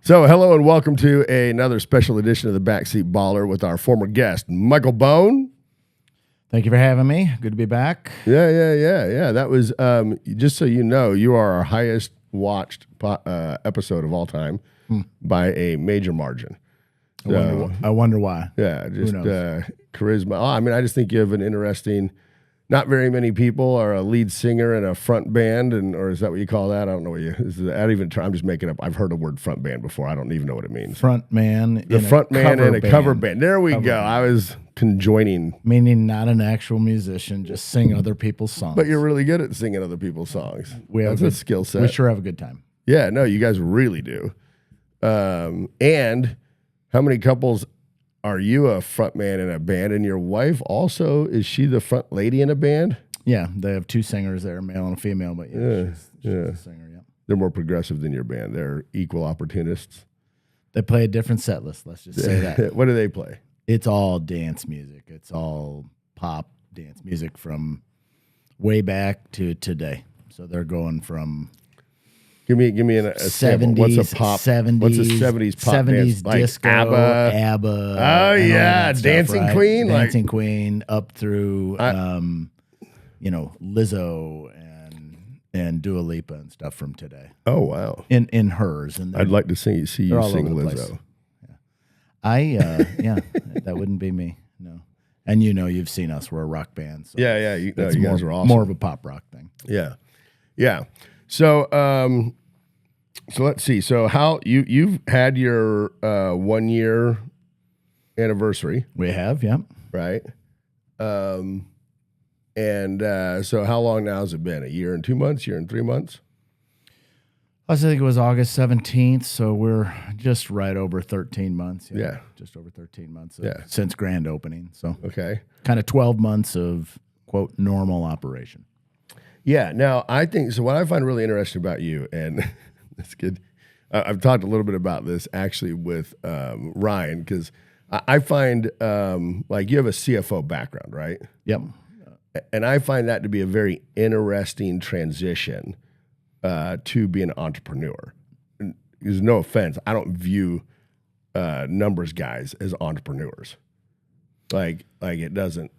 So, hello and welcome to another special edition of the Backseat Baller with our former guest, Michael Bone. Thank you for having me. Good to be back. Yeah. That was, just so you know, you are our highest watched episode of all time by a major margin. I wonder why. Yeah, just charisma. Oh, I mean, I just think you have an interesting. Not very many people are a lead singer in a front band, or is that what you call that? I don't know what you. I'm just making up. I've heard the word front band before. I don't even know what it means. Front man. The front man in a cover band. There we go. I was conjoining. Meaning not an actual musician, just sing other people's songs. But you're really good at singing other people's songs. That's a skill set. We sure have a good time. Yeah, no, you guys really do. And how many couples are you a front man in a band? And your wife also, is she the front lady in a band? Yeah, they have two singers there, male and a female, but she's a singer, yeah. They're more progressive than your band. They're equal opportunists. They play a different set list, let's just say that. What do they play? It's all dance music. It's all pop dance music from way back to today. So they're going from... Give me a 70s, what's a pop? 70s, what's a 70s pop 70s dance? disco, like ABBA. Oh yeah, Dancing Queen, Dancing Queen, up through Lizzo and Dua Lipa and stuff from today. Oh wow, in hers. And I'd like to see you sing Lizzo. Yeah. That wouldn't be me. No, and you've seen us. We're a rock band. So yeah. You guys are awesome. More of a pop rock thing. Yeah. So, let's see. So, how you've had your 1 year anniversary? We have, yeah. Right. So how long now has it been? A year and 2 months? Year and 3 months? I think it was August 17th, so we're just right over 13 months. Yeah. Just over 13 months since grand opening. So, okay. Kind of 12 months of, quote, normal operation. Yeah. Now, I think so. What I find really interesting about you, and that's good. I've talked a little bit about this actually with Ryan, because I find like you have a CFO background, right? Yep. And I find that to be a very interesting transition to be an entrepreneur. There's no offense, I don't view numbers guys as entrepreneurs. Like it doesn't.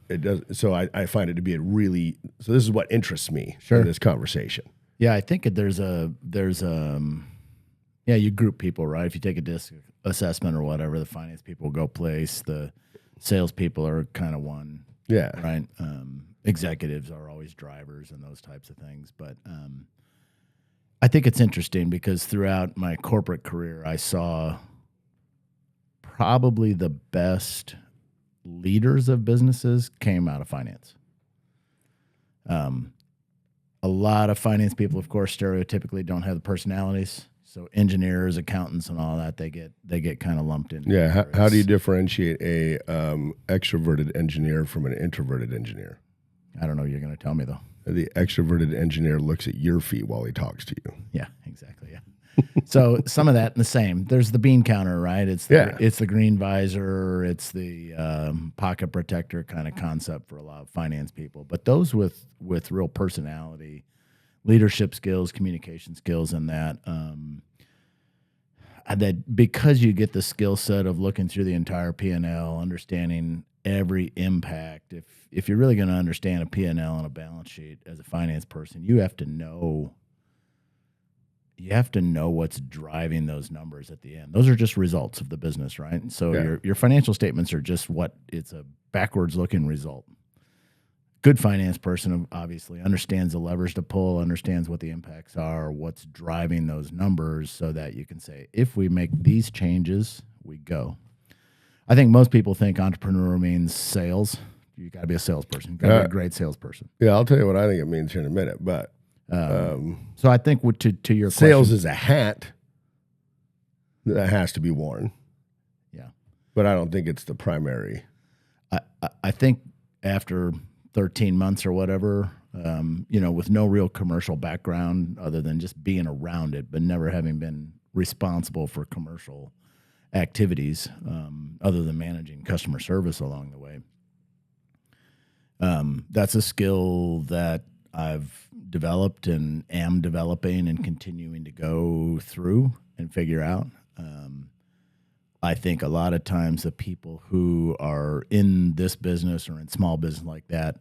So I find it to be a really. So this is what interests me in this conversation. Yeah, I think there's you group people, right? If you take a disc assessment or whatever, the finance people go place, the sales people are kind of one. Yeah. Right. Executives are always drivers and those types of things. But I think it's interesting because throughout my corporate career, I saw probably the best leaders of businesses came out of finance. A lot of finance people, of course, stereotypically don't have the personalities. So engineers, accountants, and all that, they get kind of lumped in. Yeah. How do you differentiate a extroverted engineer from an introverted engineer? I don't know. You're going to tell me though. The extroverted engineer looks at your feet while he talks to you. Yeah, exactly. Yeah. So some of that and the same. There's the bean counter, right? It's the green visor. It's the pocket protector kind of concept for a lot of finance people. But those with real personality, leadership skills, communication skills, and that because you get the skill set of looking through the entire P&L, understanding every impact. If you're really going to understand a P&L and a balance sheet as a finance person, you have to know what's driving those numbers at the end. Those are just results of the business, right? So your financial statements are just it's a backwards looking result. Good finance person obviously understands the levers to pull, understands what the impacts are, what's driving those numbers, so that you can say, if we make these changes, we go. I think most people think entrepreneur means sales. You got to be a salesperson. You got to be a great salesperson. Yeah, I'll tell you what I think it means here in a minute. But so I think to your sales question, is a hat that has to be worn. Yeah, but I don't think it's the primary. I think after 13 months or whatever, with no real commercial background other than just being around it, but never having been responsible for commercial activities other than managing customer service along the way. That's a skill that I've developed and am developing and continuing to go through and figure out. I think a lot of times the people who are in this business or in small business like that,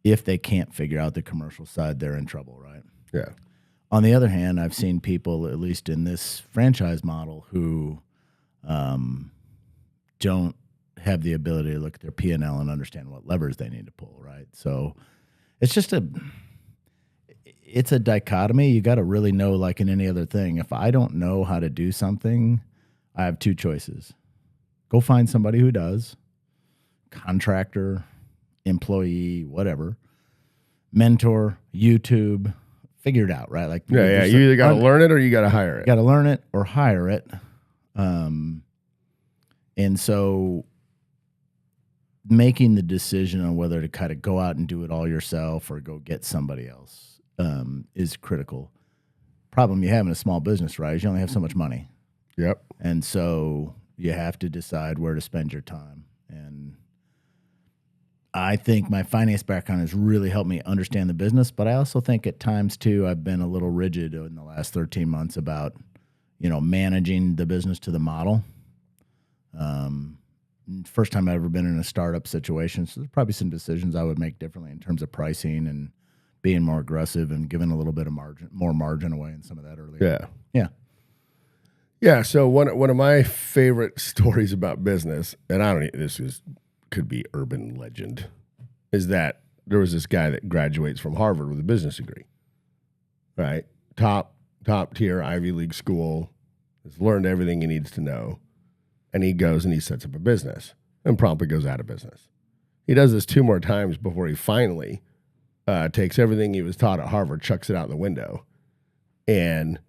if they can't figure out the commercial side, they're in trouble, right? Yeah. On the other hand, I've seen people, at least in this franchise model, who don't have the ability to look at their P&L and understand what levers they need to pull, right? So it's just it's a dichotomy. You got to really know, like in any other thing, if I don't know how to do something, I have two choices. Go find somebody who does, contractor, employee, whatever, mentor, YouTube, figure it out, right? Like, you either got to learn it or you got to hire it. You got to learn it or hire it. And so making the decision on whether to kind of go out and do it all yourself or go get somebody else is critical. Problem you have in a small business, right, is you only have so much money. Yep. And so you have to decide where to spend your time. And I think my finance background has really helped me understand the business, but I also think at times too, I've been a little rigid in the last 13 months about, managing the business to the model. First time I've ever been in a startup situation. So there's probably some decisions I would make differently in terms of pricing and being more aggressive and giving a little bit of more margin away and some of that earlier. Yeah. Yeah. Yeah. So one of my favorite stories about business, and could be urban legend, is that there was this guy that graduates from Harvard with a business degree, right? Top tier Ivy League school, has learned everything he needs to know. And he goes and he sets up a business and promptly goes out of business. He does this 2 more times before he finally takes everything he was taught at Harvard, chucks it out the window, and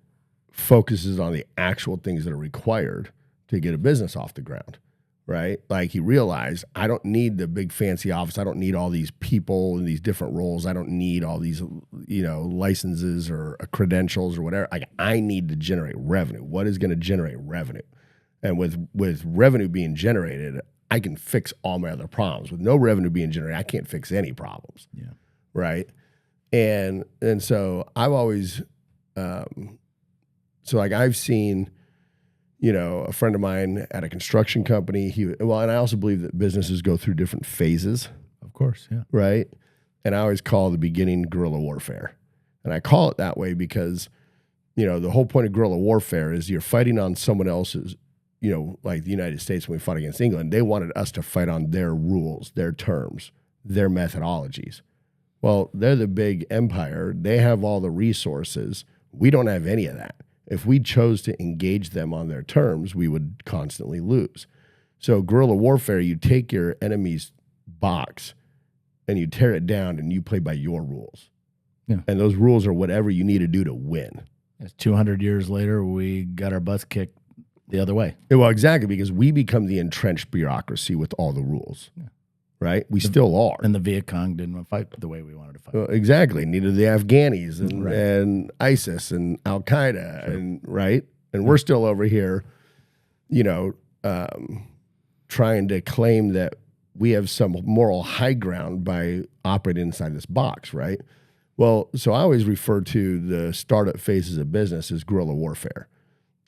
focuses on the actual things that are required to get a business off the ground, right? Like he realized, I don't need the big fancy office. I don't need all these people in these different roles. I don't need all these, licenses or credentials or whatever. Like I need to generate revenue. What is going to generate revenue? And with revenue being generated, I can fix all my other problems. With no revenue being generated, I can't fix any problems. Yeah. Right. And so I've always, I've seen, a friend of mine at a construction company, and I also believe that businesses go through different phases. Of course. Yeah. Right. And I always call the beginning guerrilla warfare. And I call it that way because, the whole point of guerrilla warfare is you're fighting on someone else's, like the United States, when we fought against England, they wanted us to fight on their rules, their terms, their methodologies. Well, they're the big empire. They have all the resources. We don't have any of that. If we chose to engage them on their terms, we would constantly lose. So guerrilla warfare, you take your enemy's box and you tear it down and you play by your rules. Yeah. And those rules are whatever you need to do to win. 200 years later, we got our butts kicked the other way. Well, exactly, because we become the entrenched bureaucracy with all the rules. Yeah. Right? We still are. And the Viet Cong didn't fight the way we wanted to fight. Exactly. Neither the Afghanis and ISIS and Al Qaeda and right. And we're still over here, trying to claim that we have some moral high ground by operating inside this box, right? Well, so I always refer to the startup phases of business as guerrilla warfare.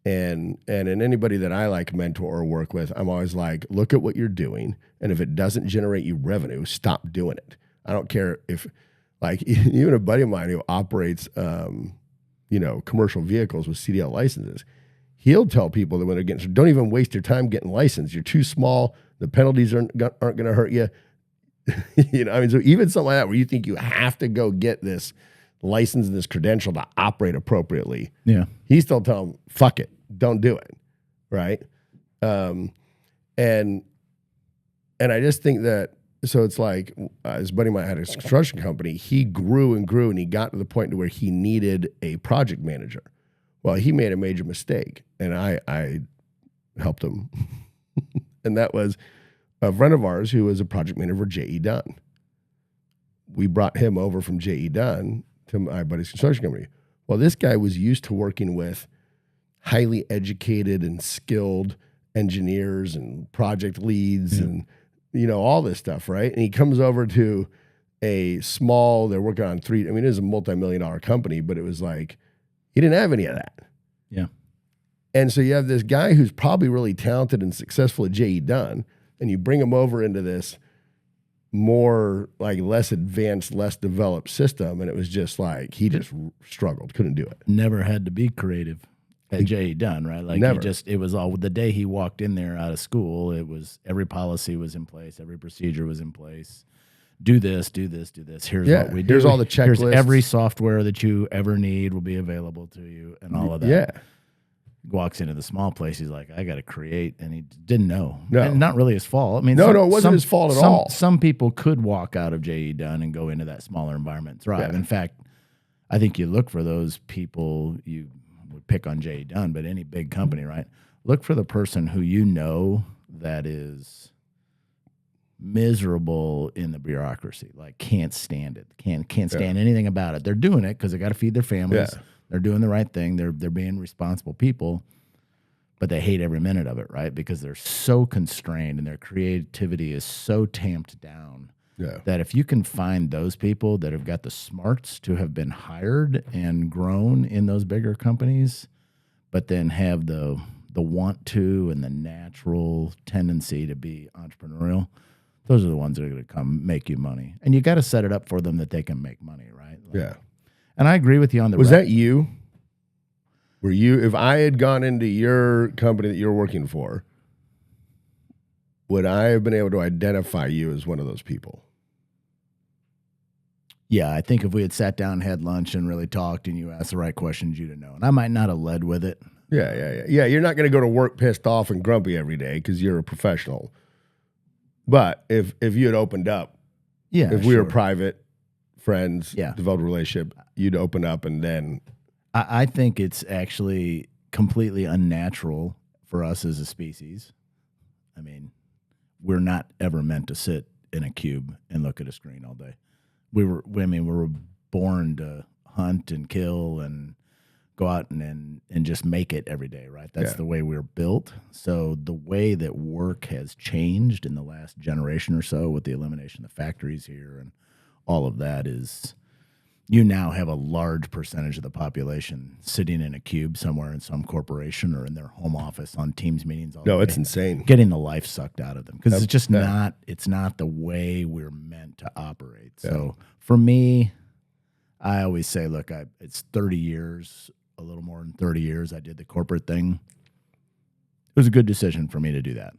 And in anybody that I mentor or work with, I'm always like, look at what you're doing. And if it doesn't generate you revenue, stop doing it. I don't care if, even a buddy of mine who operates, commercial vehicles with CDL licenses, he'll tell people that when they're getting, don't even waste your time getting licensed. You're too small. The penalties aren't going to hurt you. So even something like that, where you think you have to go get this license and this credential to operate appropriately. Yeah. He's still telling them, fuck it. Don't do it, right? And I just think that, so it's like, his buddy might have had a construction company. He grew and grew, and he got to the point to where he needed a project manager. Well, he made a major mistake, and I helped him. And that was a friend of ours who was a project manager for J.E. Dunn. We brought him over from J.E. Dunn to my buddy's construction company. Well, this guy was used to working with highly educated and skilled engineers and project leads and, all this stuff, right? And he comes over to a small, they're working on it is a multi-million-dollar company, but it was like, he didn't have any of that. Yeah. And so you have this guy who's probably really talented and successful at J.E. Dunn, and you bring him over into this more like less advanced, less developed system, and it was just like he just struggled, couldn't do it. Never had to be creative at J.E. Dunn, right? Like Never. it was all the day he walked in there out of school. It was every policy was in place, every procedure was in place. Do this, do this, do this. Here's what we do. Here's all the checklists. Here's every software that you ever need will be available to you, and all of that. Yeah. Walks into the small place, he's like, I got to create, and he didn't know. No. And not really his fault. I mean, no, it wasn't his fault at all. Some people could walk out of J.E. Dunn and go into that smaller environment and thrive. Yeah. In fact, I think you look for those people, you would pick on J.E. Dunn, but any big company, right? Look for the person who you know that is miserable in the bureaucracy, like can't stand it, can't stand anything about it. They're doing it because they got to feed their families. Yeah. They're doing the right thing. They're being responsible people, but they hate every minute of it, right? Because they're so constrained and their creativity is so tamped down that if you can find those people that have got the smarts to have been hired and grown in those bigger companies, but then have the want to and the natural tendency to be entrepreneurial, those are the ones that are going to come make you money. And you got to set it up for them that they can make money, right? Like, and I agree with you on the Was that you? Were you, if I had gone into your company that you're working for, would I have been able to identify you as one of those people? Yeah, I think if we had sat down and had lunch and really talked and you asked the right questions, you'd have known. I might not have led with it. Yeah. You're not going to go to work pissed off and grumpy every day because you're a professional. But if you had opened up, if we were private friends, developed a relationship, you'd open up and then. I think it's actually completely unnatural for us as a species. I mean, we're not ever meant to sit in a cube and look at a screen all day. We were born to hunt and kill and go out and just make it every day, right? That's the way we're built. So the way that work has changed in the last generation or so with the elimination of the factories here and all of that is you now have a large percentage of the population sitting in a cube somewhere in some corporation or in their home office on Teams meetings all day. It's insane. Getting the life sucked out of them because it's just not the way we're meant to operate. So for me, I always say, look, it's 30 years, a little more than 30 years I did the corporate thing. It was a good decision for me to do that.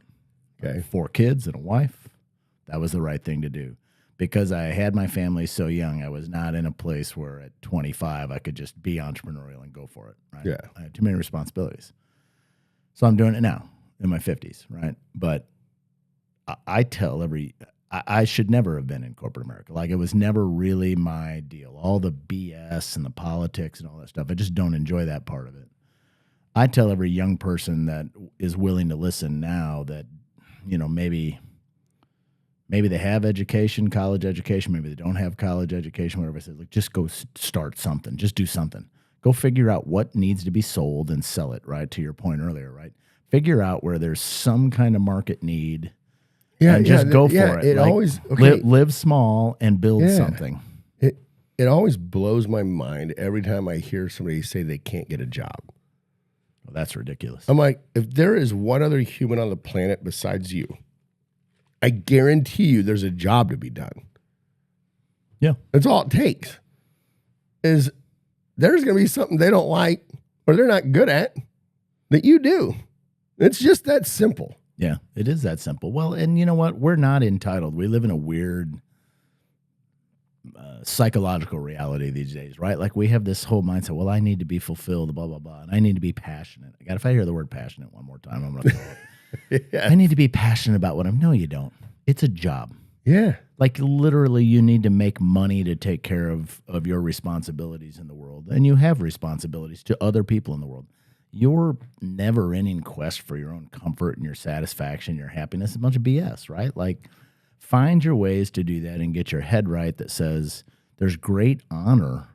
Okay. 4 kids and a wife. That was the right thing to do. Because I had my family so young, I was not in a place where at 25 I could just be entrepreneurial and go for it. Right? Yeah. I had too many responsibilities. So I'm doing it now in my 50s, right? But I tell I should never have been in corporate America. Like it was never really my deal. All the BS and the politics and all that stuff, I just don't enjoy that part of it. I tell every young person that is willing to listen now that, maybe they have education, college education. Maybe they don't have college education, whatever. I said, look, just go start something. Just do something. Go figure out what needs to be sold and sell it, right? To your point earlier, right? Figure out where there's some kind of market need and just go for it. It like, always live small and build something. It always blows my mind every time I hear somebody say they can't get a job. Well, that's ridiculous. I'm like, if there is one other human on the planet besides you, I guarantee you there's a job to be done. Yeah. That's all it takes. Is there's going to be something they don't like or they're not good at that you do. It's just that simple. Yeah, it is that simple. Well, and you know what? We're not entitled. We live in a weird psychological reality these days, right? Like we have this whole mindset, well, I need to be fulfilled, blah, blah, blah, and I need to be passionate. God, if I hear the word passionate one more time, I'm going to throw up. I need to be passionate about what I'm. No, you don't. It's a job. Yeah. Like literally you need to make money to take care of your responsibilities in the world. And you have responsibilities to other people in the world. Your never-ending quest for your own comfort and your satisfaction, your happiness is a bunch of BS, right? Like find your ways to do that and get your head right that says there's great honor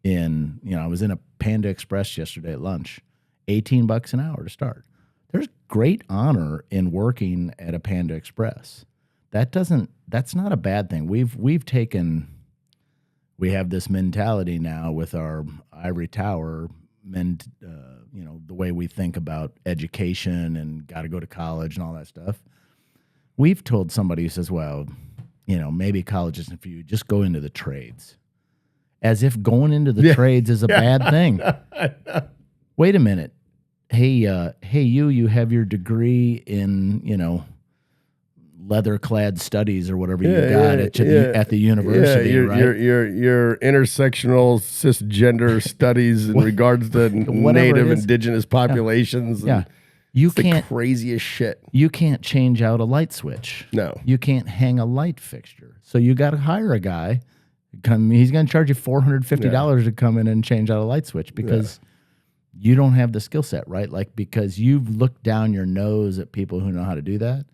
in, I was in a Panda Express yesterday at lunch, $18 an hour to start. There's great honor in working at a Panda Express. That's not a bad thing. We have this mentality now with our ivory tower the way we think about education and got to go to college and all that stuff. We've told somebody who says, well, maybe college isn't for you, just go into the trades. As if going into the trades is a bad thing. Wait a minute. Hey, you have your degree in, leather-clad studies or whatever you got at the university, right? Your intersectional cisgender studies in regards to native indigenous populations. Yeah. You can't the craziest shit. You can't change out a light switch. No. You can't hang a light fixture. So you got to hire a guy. He's going to charge you $450 to come in and change out a light switch because you don't have the skill set, right? Like, because you've looked down your nose at people who know how to do that.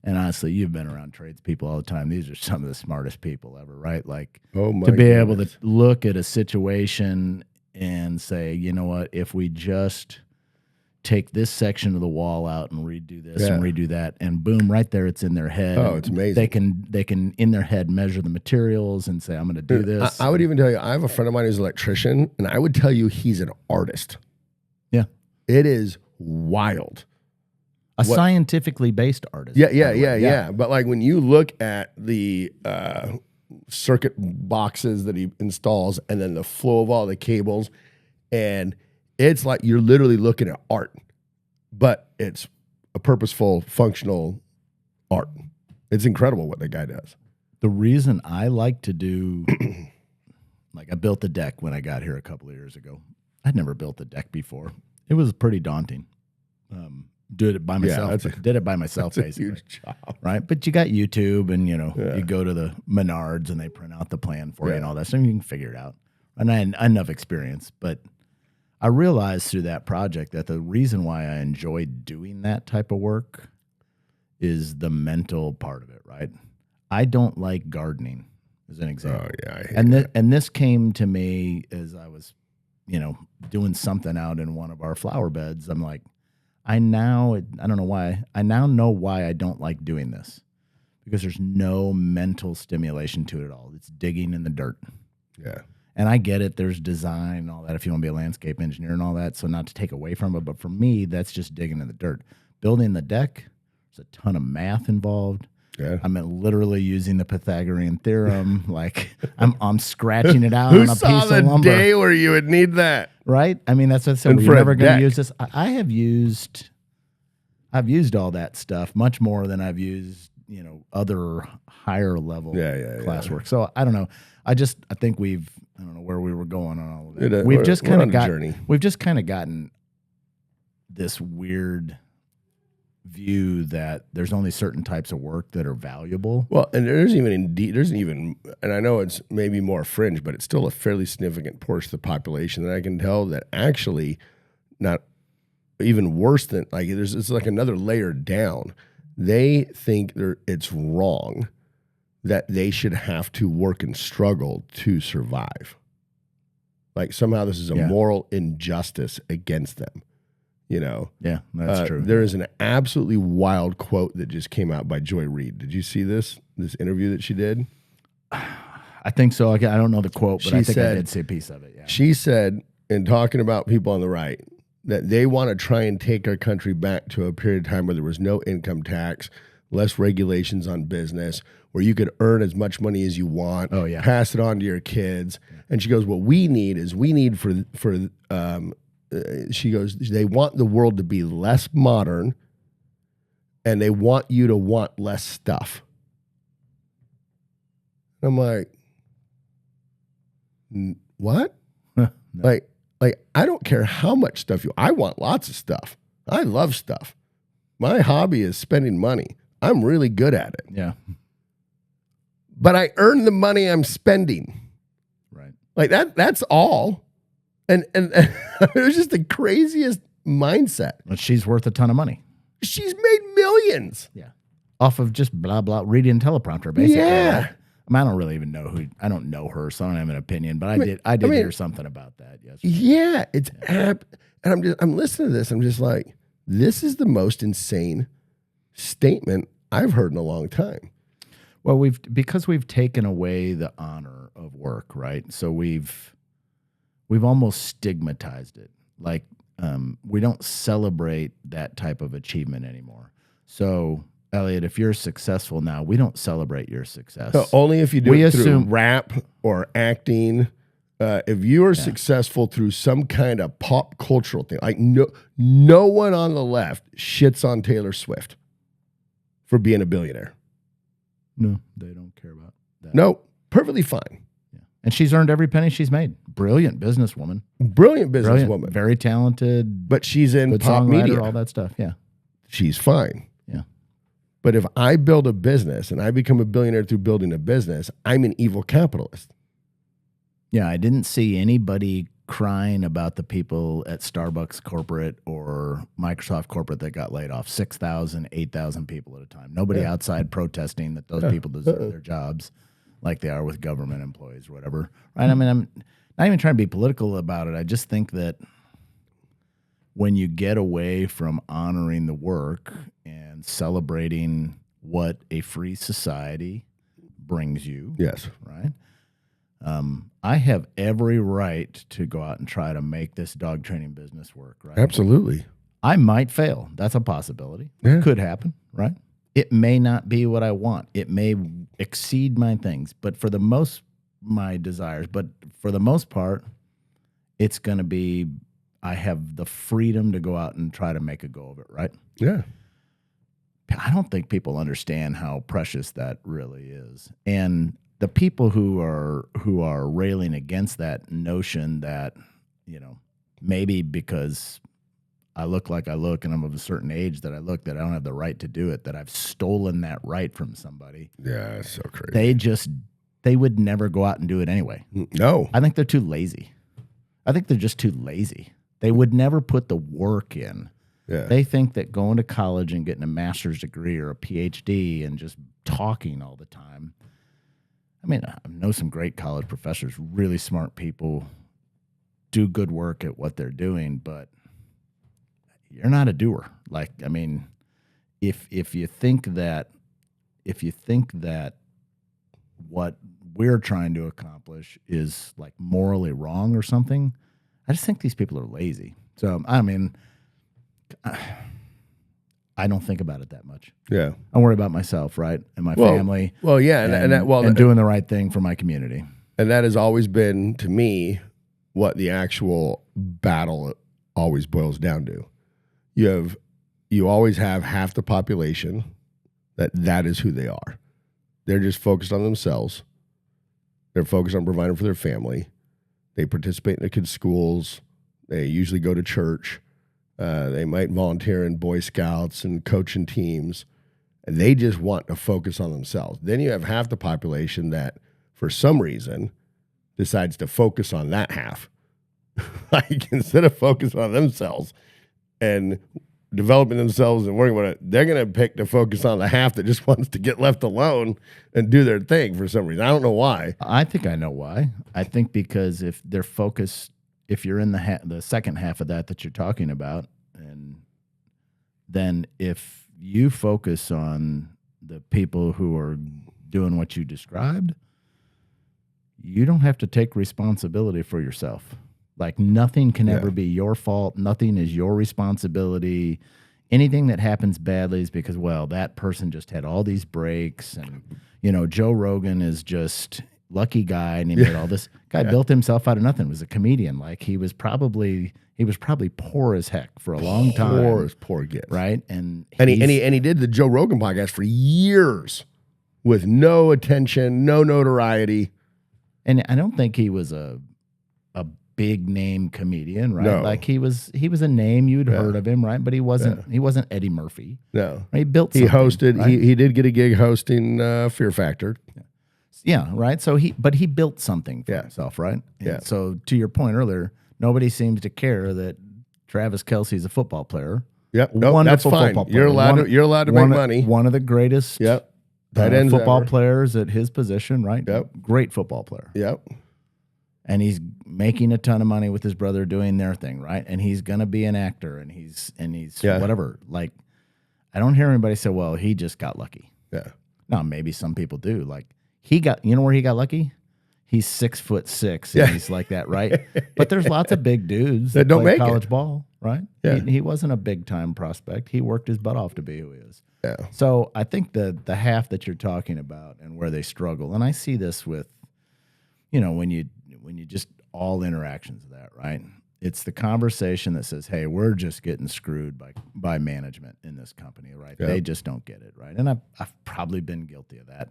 And honestly, you've been around tradespeople all the time. These are some of the smartest people ever, right? Like, to be able to look at a situation and say, you know what, if we just take this section of the wall out and redo this and redo that, and boom, right there, it's in their head. Oh, it's amazing. They can in their head measure the materials and say, I'm going to do this. I would even tell you, I have a friend of mine who's an electrician, and I would tell you he's an artist. Yeah. It is wild. A scientifically based artist. Yeah. But like when you look at the circuit boxes that he installs and then the flow of all the cables, and it's like you're literally looking at art, but it's a purposeful, functional art. It's incredible what that guy does. The reason I like to do, like I built the deck when I got here a couple of years ago. I'd never built a deck before. It was pretty daunting. Did it by myself. Did it by myself, basically. Huge job, right? But you got YouTube, and you go to the Menards, and they print out the plan for you and all that stuff. And you can figure it out. And I had enough experience, but I realized through that project that the reason why I enjoyed doing that type of work is the mental part of it. Right? I don't like gardening, as an example. Oh yeah, I hate that. And this came to me as I was, doing something out in one of our flower beds. I'm like, I don't know why. I now know why I don't like doing this, because there's no mental stimulation to it at all. It's digging in the dirt. Yeah. And I get it. There's design and all that if you want to be a landscape engineer and all that. So not to take away from it, but for me, that's just digging in the dirt. Building the deck, there's a ton of math involved. Yeah. I'm literally using the Pythagorean theorem. Like I'm scratching it out Who on a saw piece the of lumber. day where you would need that? Right? I mean, that's what I said. You're never going to use this. I've used all that stuff much more than I've used, other higher level classwork. So I don't know. I think I don't know where we were going on all of it. We've just kind of gotten this weird view that there's only certain types of work that are valuable. Well, and there's even, and I know it's maybe more fringe, but it's still a fairly significant portion of the population that I can tell that actually not even worse than it's like another layer down. They think it's wrong that they should have to work and struggle to survive. Like somehow this is a moral injustice against them. Yeah, that's true. There is an absolutely wild quote that just came out by Joy Reid. Did you see this interview that she did? I think so. I don't know the quote, but I think I did see a piece of it. Yeah. She said, in talking about people on the right, that they want to try and take our country back to a period of time where there was no income tax, less regulations on business, where you could earn as much money as you want, pass it on to your kids. Yeah. And she goes, what we need she goes, they want the world to be less modern, and they want you to want less stuff. I'm like, what? No. Like I don't care how much stuff I want lots of stuff. I love stuff. My hobby is spending money. I'm really good at it. Yeah. But I earn the money I'm spending. Right. Like that's all. And it was just the craziest mindset. But she's worth a ton of money. She's made millions. Yeah. Off of just blah, blah, reading teleprompter, basically. Yeah. Right? I don't really even know I don't know her, so I don't have an opinion, but I did hear something about that yesterday. Yeah. And I'm listening to this. I'm just like, this is the most insane statement I've heard in a long time. Well, because we've taken away the honor of work, right? So we've almost stigmatized it. Like, we don't celebrate that type of achievement anymore. So, Elliot, if you're successful now, we don't celebrate your success. Only if you do it through rap or acting. If you are successful through some kind of pop cultural thing, like no one on the left shits on Taylor Swift for being a billionaire. No, they don't care about that. No, perfectly fine. Yeah. And she's earned every penny she's made. Brilliant businesswoman. Brilliant businesswoman. Very talented. But she's in pop media. All that stuff, yeah. She's fine. Yeah. But if I build a business and I become a billionaire through building a business, I'm an evil capitalist. Yeah, I didn't see anybody crying about the people at Starbucks corporate or Microsoft corporate that got laid off, 6,000, 8,000 people at a time. Nobody outside protesting that those people deserve their jobs like they are with government employees or whatever. Right? I mean, I'm not even trying to be political about it. I just think that when you get away from honoring the work and celebrating what a free society brings you, yes, right? I have every right to go out and try to make this dog training business work, right? Absolutely. I might fail. That's a possibility. Yeah. It could happen, right? It may not be what I want. It may exceed my things, but for the most part, it's going to be, I have the freedom to go out and try to make a go of it, right? Yeah. I don't think people understand how precious that really is. And the people who are railing against that notion that, maybe because I look like I look and I'm of a certain age that I don't have the right to do it, that I've stolen that right from somebody. Yeah, it's so crazy. They would never go out and do it anyway. No. I think they're too lazy. I think they're just too lazy. They would never put the work in. Yeah. They think that going to college and getting a master's degree or a PhD and just talking all the time. I mean, I know some great college professors, really smart people, do good work at what they're doing, but you're not a doer. Like, I mean, if you think that what we're trying to accomplish is like morally wrong or something, I just think these people are lazy. So, I mean, I don't think about it that much. Yeah. I worry about myself, right? And my family. Well, yeah. And doing the right thing for my community. And that has always been, to me, what the actual battle always boils down to. You always have half the population that is who they are. They're just focused on themselves. They're focused on providing for their family. They participate in the kids' schools. They usually go to church. They might volunteer in Boy Scouts and coaching teams. And they just want to focus on themselves. Then you have half the population that, for some reason, decides to focus on that half. Like, instead of focusing on themselves and developing themselves and working with it, they're going to pick to focus on the half that just wants to get left alone and do their thing for some reason. I don't know why. I think I know why. I think because if they're focused, if you're in the second half of that you're talking about, and then if you focus on the people who are doing what you described, you don't have to take responsibility for yourself. Like, nothing can ever be your fault. Nothing is your responsibility. Anything that happens badly is because, well, that person just had all these breaks. And, Joe Rogan is just lucky guy, and he made all this. Guy built himself out of nothing. Was a comedian. Like, he was probably poor as heck for a long time. Poor gets. Right? And he did the Joe Rogan podcast for years with no attention, no notoriety. And I don't think he was a big name comedian, right? No. Like, he was a name, you'd heard of him, right? But he wasn't Eddie Murphy. No. He built something. He hosted, right? he did get a gig hosting Fear Factor. Yeah, right. So he built something for himself, right? And so to your point earlier, nobody seems to care that Travis Kelce's a football player. Yep. No, that's fine. You're allowed to make money. One of the greatest football players at his position, right? Yep. Great football player. Yep. And he's making a ton of money with his brother doing their thing, right? And he's gonna be an actor, and he's whatever. Like, I don't hear anybody say, "Well, he just got lucky." Yeah. No, maybe some people do. Like, he got, where he got lucky? he's 6'6" and he's like that, right? But there's lots of big dudes that don't play make college it. ball, right? Yeah. He wasn't a big time prospect. He worked his butt off to be who he is. Yeah. So I think the half that you're talking about and where they struggle, and I see this with, when you just all interactions of that, right? It's the conversation that says, "Hey, we're just getting screwed by management in this company, right? Yep. They just don't get it, right?" And I've probably been guilty of that.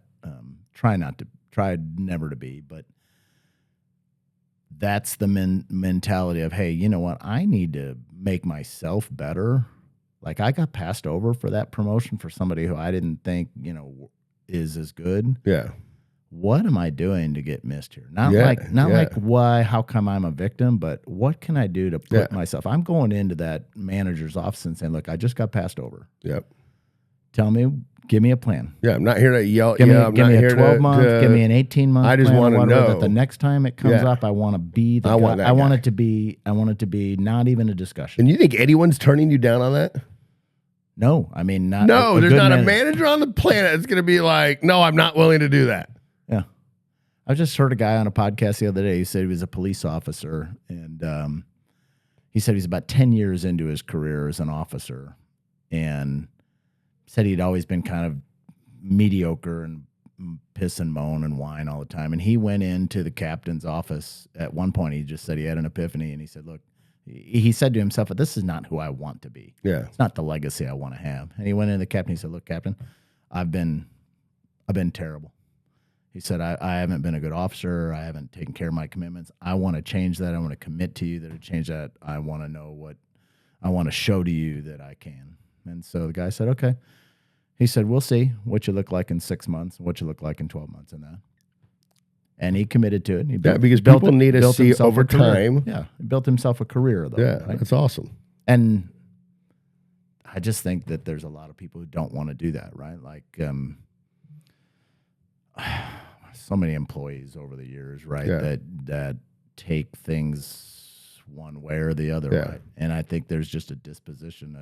Try never to be, but that's the mentality of, hey, you know what? I need to make myself better. Like I got passed over for that promotion for somebody who I didn't think, is as good. Yeah. What am I doing to get missed here? Not Yeah, like why, how come I'm a victim, but what can I do to put myself? I'm going into that manager's office and saying, look, I just got passed over. Yep. Give me a plan. Yeah, I'm not here to yell. Give me I'm a not here 12-month, to, give me an 18-month. I just want to know that the next time it comes up, I want to be the guy. I want it to be not even a discussion. And you think anyone's turning you down on that? No, I mean not. No, there's not a manager on the planet that's going to be like, no, I'm not willing to do that. Yeah. I just heard a guy on a podcast the other day. He said he was a police officer, and he said he's about 10 years into his career as an officer, and said he'd always been kind of mediocre and piss and moan and whine all the time. And he went into the captain's office at one point. He just said he had an epiphany, and he said, look, he said to himself, this is not who I want to be. Yeah. It's not the legacy I want to have. And he went into the captain. He said, look, Captain, I've been terrible. He said, I haven't been a good officer. I haven't taken care of my commitments. I want to change that. I want to commit to you that I change that. I want to know what I want to show to you that I can. And so the guy said, okay. He said, we'll see what you look like in 6 months and what you look like in 12 months in that. And he committed to it. And he because people need to see over time. Yeah. He built himself a career, though. Yeah, right? That's awesome. And I just think that there's a lot of people who don't want to do that, right? Like, so many employees over the years, right? Yeah. That take things one way or the other, right? And I think there's just a disposition,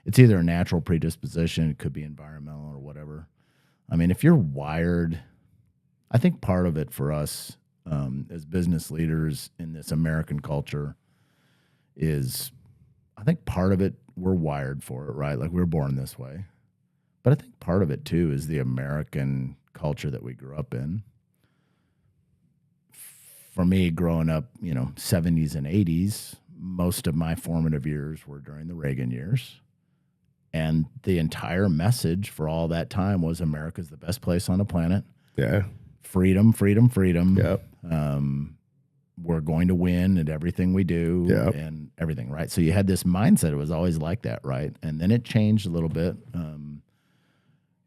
it's either a natural predisposition, it could be environmental or whatever. I mean, if you're wired, I think part of it for us as business leaders in this American culture is, I think part of it, we're wired for it, right? Like we're born this way. But I think part of it too is the American culture that we grew up in. For me, growing up, 70s and 80s, most of my formative years were during the Reagan years. And the entire message for all that time was America's the best place on the planet. Yeah. Freedom, freedom, freedom. Yep. We're going to win at everything we do and everything, right? So you had this mindset. It was always like that, right? And then it changed a little bit.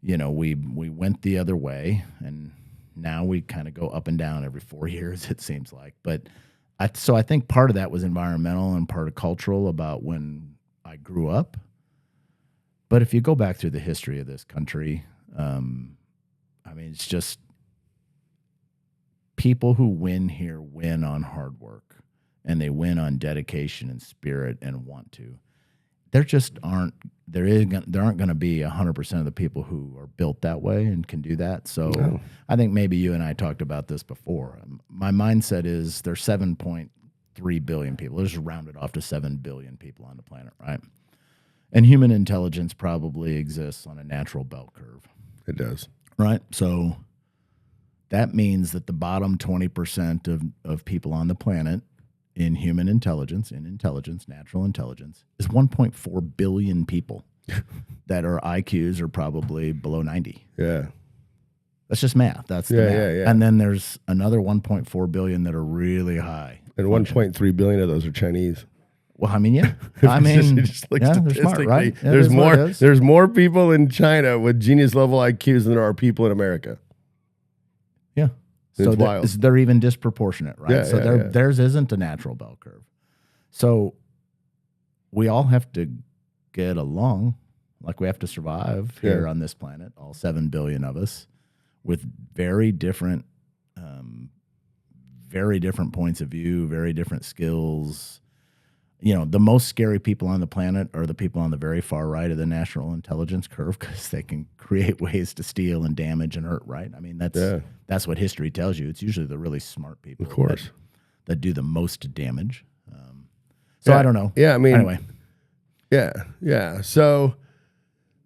We went the other way, and now we kind of go up and down every 4 years, it seems like. But I think part of that was environmental and part of cultural about when I grew up. But if you go back through the history of this country, it's just people who win here win on hard work, and they win on dedication and spirit and want to. There aren't going to be 100% of the people who are built that way and can do that. So I think maybe you and I talked about this before. My mindset is there's 7.3 billion people. Let's just round it off to 7 billion people on the planet, right? And human intelligence probably exists on a natural bell curve. It does. Right? So that means that the bottom 20% of people on the planet in human intelligence, natural intelligence, is 1.4 billion people that are IQs are probably below 90. Yeah. That's just math. That's the math. Yeah. And then there's another 1.4 billion that are really high. And 1.3 billion of those are Chinese. Well, yeah. They're smart, right? Yeah, there's more people in China with genius level IQs than there are people in America. Yeah. So they're even disproportionate, right? Yeah, so theirs isn't a natural bell curve. So we all have to get along, like we have to survive here on this planet, all 7 billion of us, with very different points of view, very different skills. The most scary people on the planet are the people on the very far right of the national intelligence curve because they can create ways to steal and damage and hurt, right? I mean, that's what history tells you. It's usually the really smart people, of course, that do the most damage. So I don't know. Yeah, I mean, anyway. Yeah. So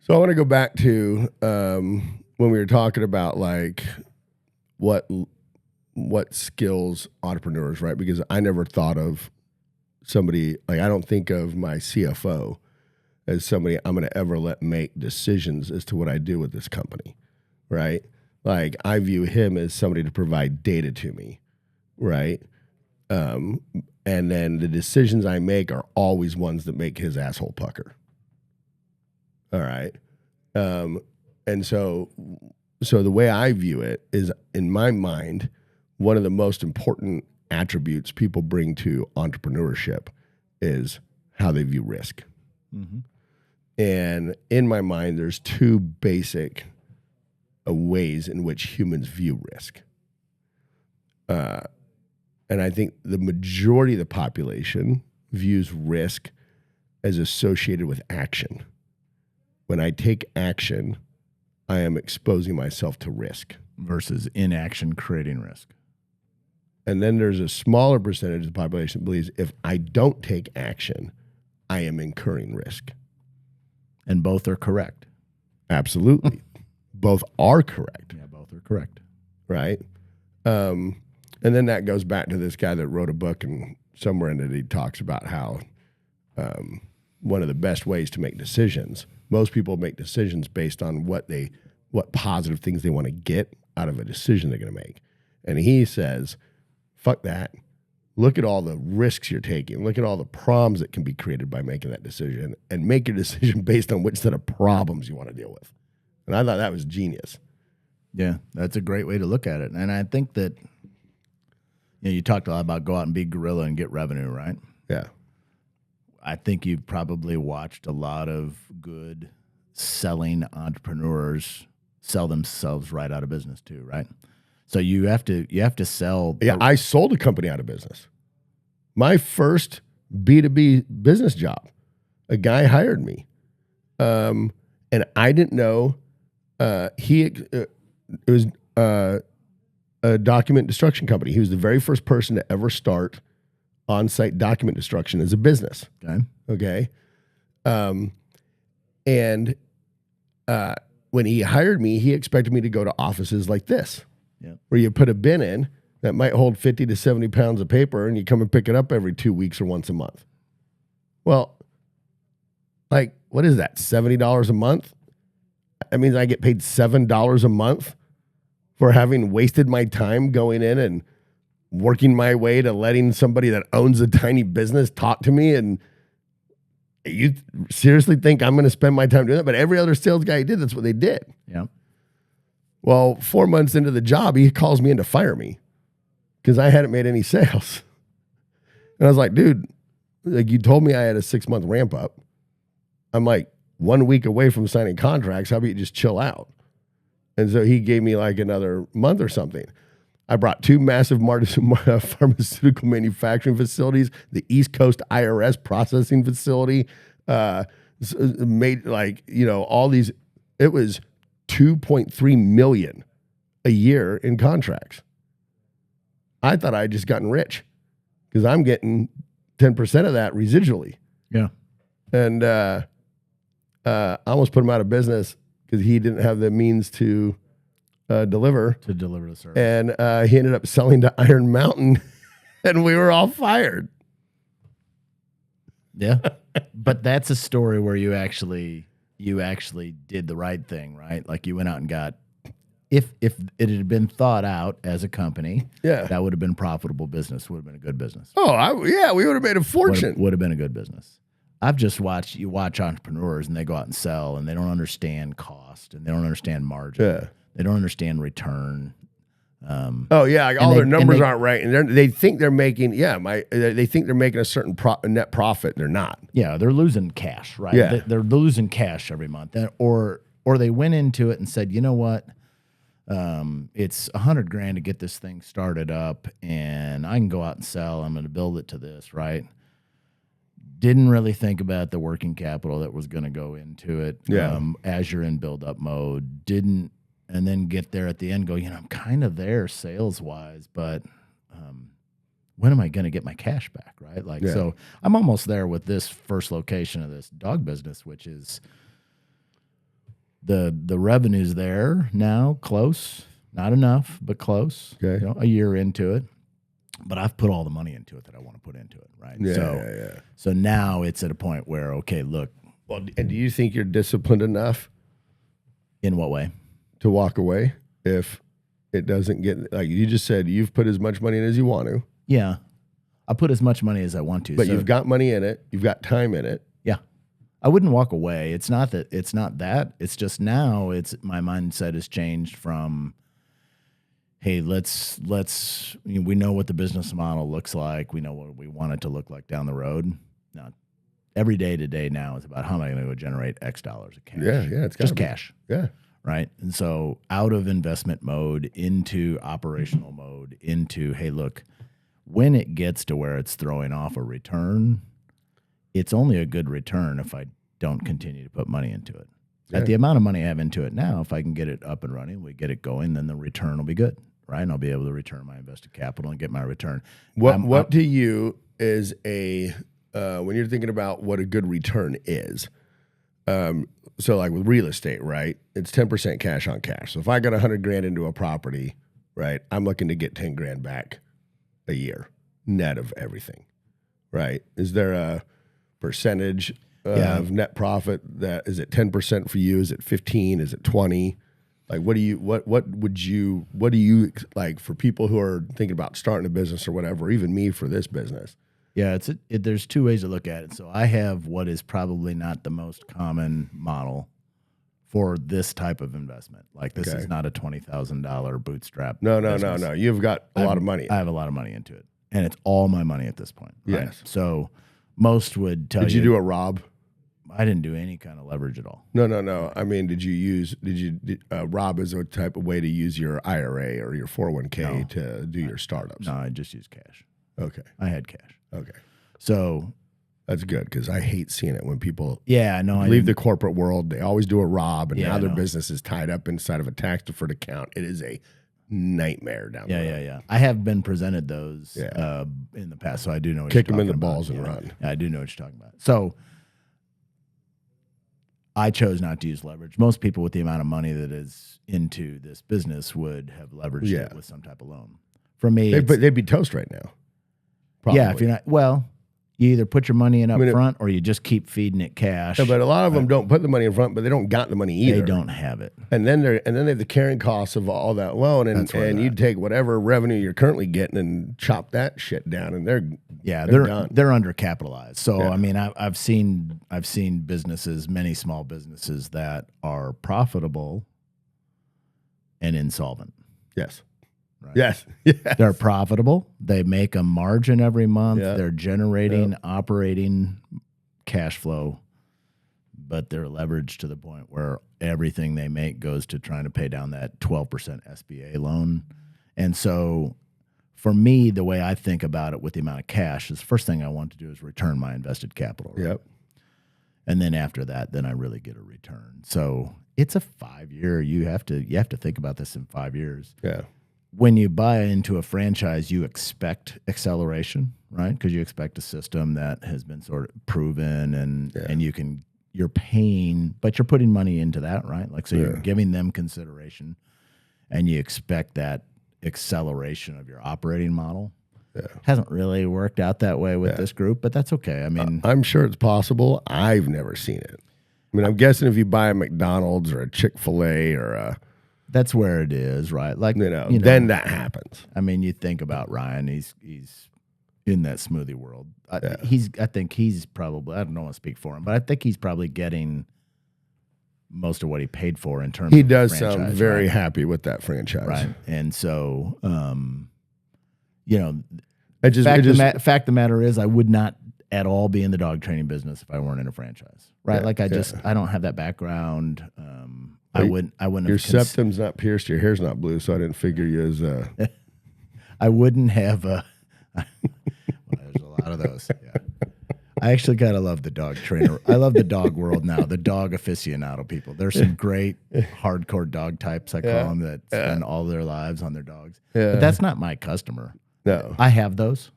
I want to go back to when we were talking about like what skills entrepreneurs, right? Because I never thought of somebody, like I don't think of my CFO as somebody I'm going to ever let make decisions as to what I do with this company, right? Like I view him as somebody to provide data to me, right? And then the decisions I make are always ones that make his asshole pucker. All right. And so the way I view it is, in my mind, one of the most important attributes people bring to entrepreneurship is how they view risk. Mm-hmm. And in my mind, there's two basic ways in which humans view risk. And I think the majority of the population views risk as associated with action. When I take action, I am exposing myself to risk. Versus inaction creating risk. And then there's a smaller percentage of the population that believes if I don't take action, I am incurring risk. And both are correct. Absolutely. Both are correct. Yeah, both are correct. Right? And then that goes back to this guy that wrote a book, and somewhere in it he talks about how one of the best ways to make decisions, most people make decisions based on what positive things they want to get out of a decision they're going to make. And he says, fuck that. Look at all the risks you're taking. Look at all the problems that can be created by making that decision, and make your decision based on which set of problems you want to deal with. And I thought that was genius. Yeah, that's a great way to look at it. And I think that you talked a lot about go out and be guerrilla and get revenue, right? Yeah. I think you've probably watched a lot of good selling entrepreneurs sell themselves right out of business too, right? So you have to sell. Yeah, I sold a company out of business. My first B2B business job, a guy hired me, and I didn't know it was a document destruction company. He was the very first person to ever start on-site document destruction as a business. Okay. And when he hired me, he expected me to go to offices like this. Yep. Where you put a bin in that might hold 50 to 70 pounds of paper, and you come and pick it up every 2 weeks or once a month. Well, like, what is that, $70 a month? That means I get paid $7 a month for having wasted my time going in and working my way to letting somebody that owns a tiny business talk to me. And you seriously think I'm going to spend my time doing that? But every other sales guy did, that's what they did. Yeah. Well, 4 months into the job, he calls me in to fire me because I hadn't made any sales. And I was like, dude, like, you told me I had a 6-month ramp up. I'm like 1 week away from signing contracts. How about you just chill out? And so he gave me like another month or something. I brought 2 massive pharmaceutical manufacturing facilities, the East Coast IRS processing facility, made all these. It was $2.3 million a year in contracts. I thought I had just gotten rich because I'm getting 10% of that residually. Yeah. And I almost put him out of business because he didn't have the means to deliver the service. And he ended up selling to Iron Mountain, and we were all fired. Yeah. But that's a story where you actually did the right thing, right? Like you went out and got, if it had been thought out as a company, that would have been profitable business, would have been a good business. Oh, we would have made a fortune. Would have been a good business. I've just watched entrepreneurs and they go out and sell and they don't understand cost and they don't understand margin. Yeah. They don't understand return. All their numbers aren't right, and they think they're making they think they're making a certain net profit. They're not. Yeah, they're losing cash, right? Yeah. They're losing cash every month, or they went into it and said, you know what, it's $100,000 to get this thing started up, and I can go out and sell. I'm going to build it to this, right? Didn't really think about the working capital that was going to go into it. Yeah. As you're in build up mode, didn't, and then get there at the end, go, I'm kind of there sales wise, but when am I going to get my cash back? Right. Like, so I'm almost there with this first location of this dog business, which is the revenue's there now, close, not enough, but close, a year into it. But I've put all the money into it that I want to put into it, right? Yeah, So now it's at a point where, okay, look. Well, and do you think you're disciplined enough? In what way? To walk away if it doesn't get, like you just said, you've put as much money in as you want to. Yeah. I put as much money as I want to. But you've got money in it. You've got time in it. Yeah. I wouldn't walk away. It's not that. It's just now my mindset has changed from, hey, let's we know what the business model looks like. We know what we want it to look like down the road. Now, every day today now is about how am I going to go generate X dollars of cash? Yeah, it's just cash. Yeah. Right. And so out of investment mode into operational mode into, hey, look, when it gets to where it's throwing off a return, it's only a good return if I don't continue to put money into it. Yeah. At the amount of money I have into it now, if I can get it up and running, we get it going, then the return will be good. Right, and I'll be able to return my invested capital and get my return. What to you is when you're thinking about what a good return is? So like with real estate, right? It's 10% cash on cash. So if I got $100,000 into a property, right, I'm looking to get $10,000 back a year, net of everything, right? Is there a percentage of net profit that is it 10% for you? Is it 15? Is it 20? Like, what do you like for people who are thinking about starting a business or whatever, or even me for this business? Yeah, there's two ways to look at it. So I have what is probably not the most common model for this type of investment. Like this is not a $20,000 bootstrap. No. You've got a lot of money. I have a lot of money into it, and it's all my money at this point. Right? Yes. So most would tell you. Did you do a Rob? I didn't do any kind of leverage at all. No. I mean, did you Rob as a type of way to use your IRA or your 401k to do your startups? No, I just used cash. Okay. I had cash. Okay. So that's good because I hate seeing it when people leave the corporate world. They always do a Rob, and now their business is tied up inside of a tax-deferred account. It is a nightmare down there. Yeah. I have been presented those in the past, so I do know what Kick you're them in the talking balls about. and run. Yeah, I do know what you're talking about. So I chose not to use leverage. Most people with the amount of money that is into this business would have leveraged it with some type of loan. For me, they'd be toast right now. Probably. Yeah, if you're not, you either put your money in up front or you just keep feeding it cash. Yeah, but a lot of them don't put the money in front, but they don't got the money either. They don't have it. And then they have the carrying costs of all that loan, and you take whatever revenue you're currently getting and chop that shit down, and they're done. They're undercapitalized. So I mean, I've seen businesses, many small businesses that are profitable and insolvent. Yes. Right? Yes. They're profitable. They make a margin every month. Yeah. They're generating operating cash flow, but they're leveraged to the point where everything they make goes to trying to pay down that 12% SBA loan. And so for me, the way I think about it with the amount of cash is the first thing I want to do is return my invested capital. Right? Yep. And then after that, then I really get a return. So it's a 5-year. You have to think about this in 5 years. Yeah. When you buy into a franchise, you expect acceleration, right? Because you expect a system that has been sort of proven and you're paying, but you're putting money into that, right? Like, so you're giving them consideration and you expect that acceleration of your operating model. Yeah. Hasn't really worked out that way with this group, but that's okay. I mean, I'm sure it's possible. I've never seen it. I mean, I'm guessing if you buy a McDonald's or a Chick-fil-A or a... That's where it is, right? Like, then that happens. I mean, you think about Ryan, he's in that smoothie world. I think he's probably, I don't want to speak for him, but I think he's probably getting most of what he paid for in terms of he does sound very happy with that franchise. Right. And so, fact of the matter is I would not at all be in the dog training business if I weren't in a franchise, right? Yeah, like I don't have that background. I wouldn't. Your septum's not pierced. Your hair's not blue, so I didn't figure you as. I wouldn't have. There's a lot of those. Yeah. I actually kind of love the dog trainer. I love the dog world now, the dog aficionado people. There's some great hardcore dog types, I call them, that spend all their lives on their dogs. But that's not my customer. No. I have those.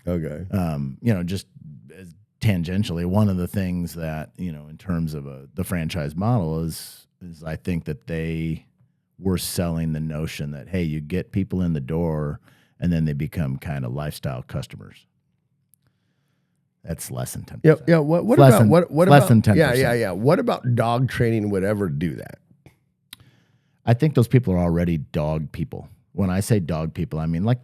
Okay. Just as tangentially, one of the things that, in terms of the franchise model is I think that they were selling the notion that, hey, you get people in the door and then they become kind of lifestyle customers. That's less than 10%. Yeah. What about less than 10%? Yeah. What about dog training would ever do that? I think those people are already dog people. When I say dog people, I mean like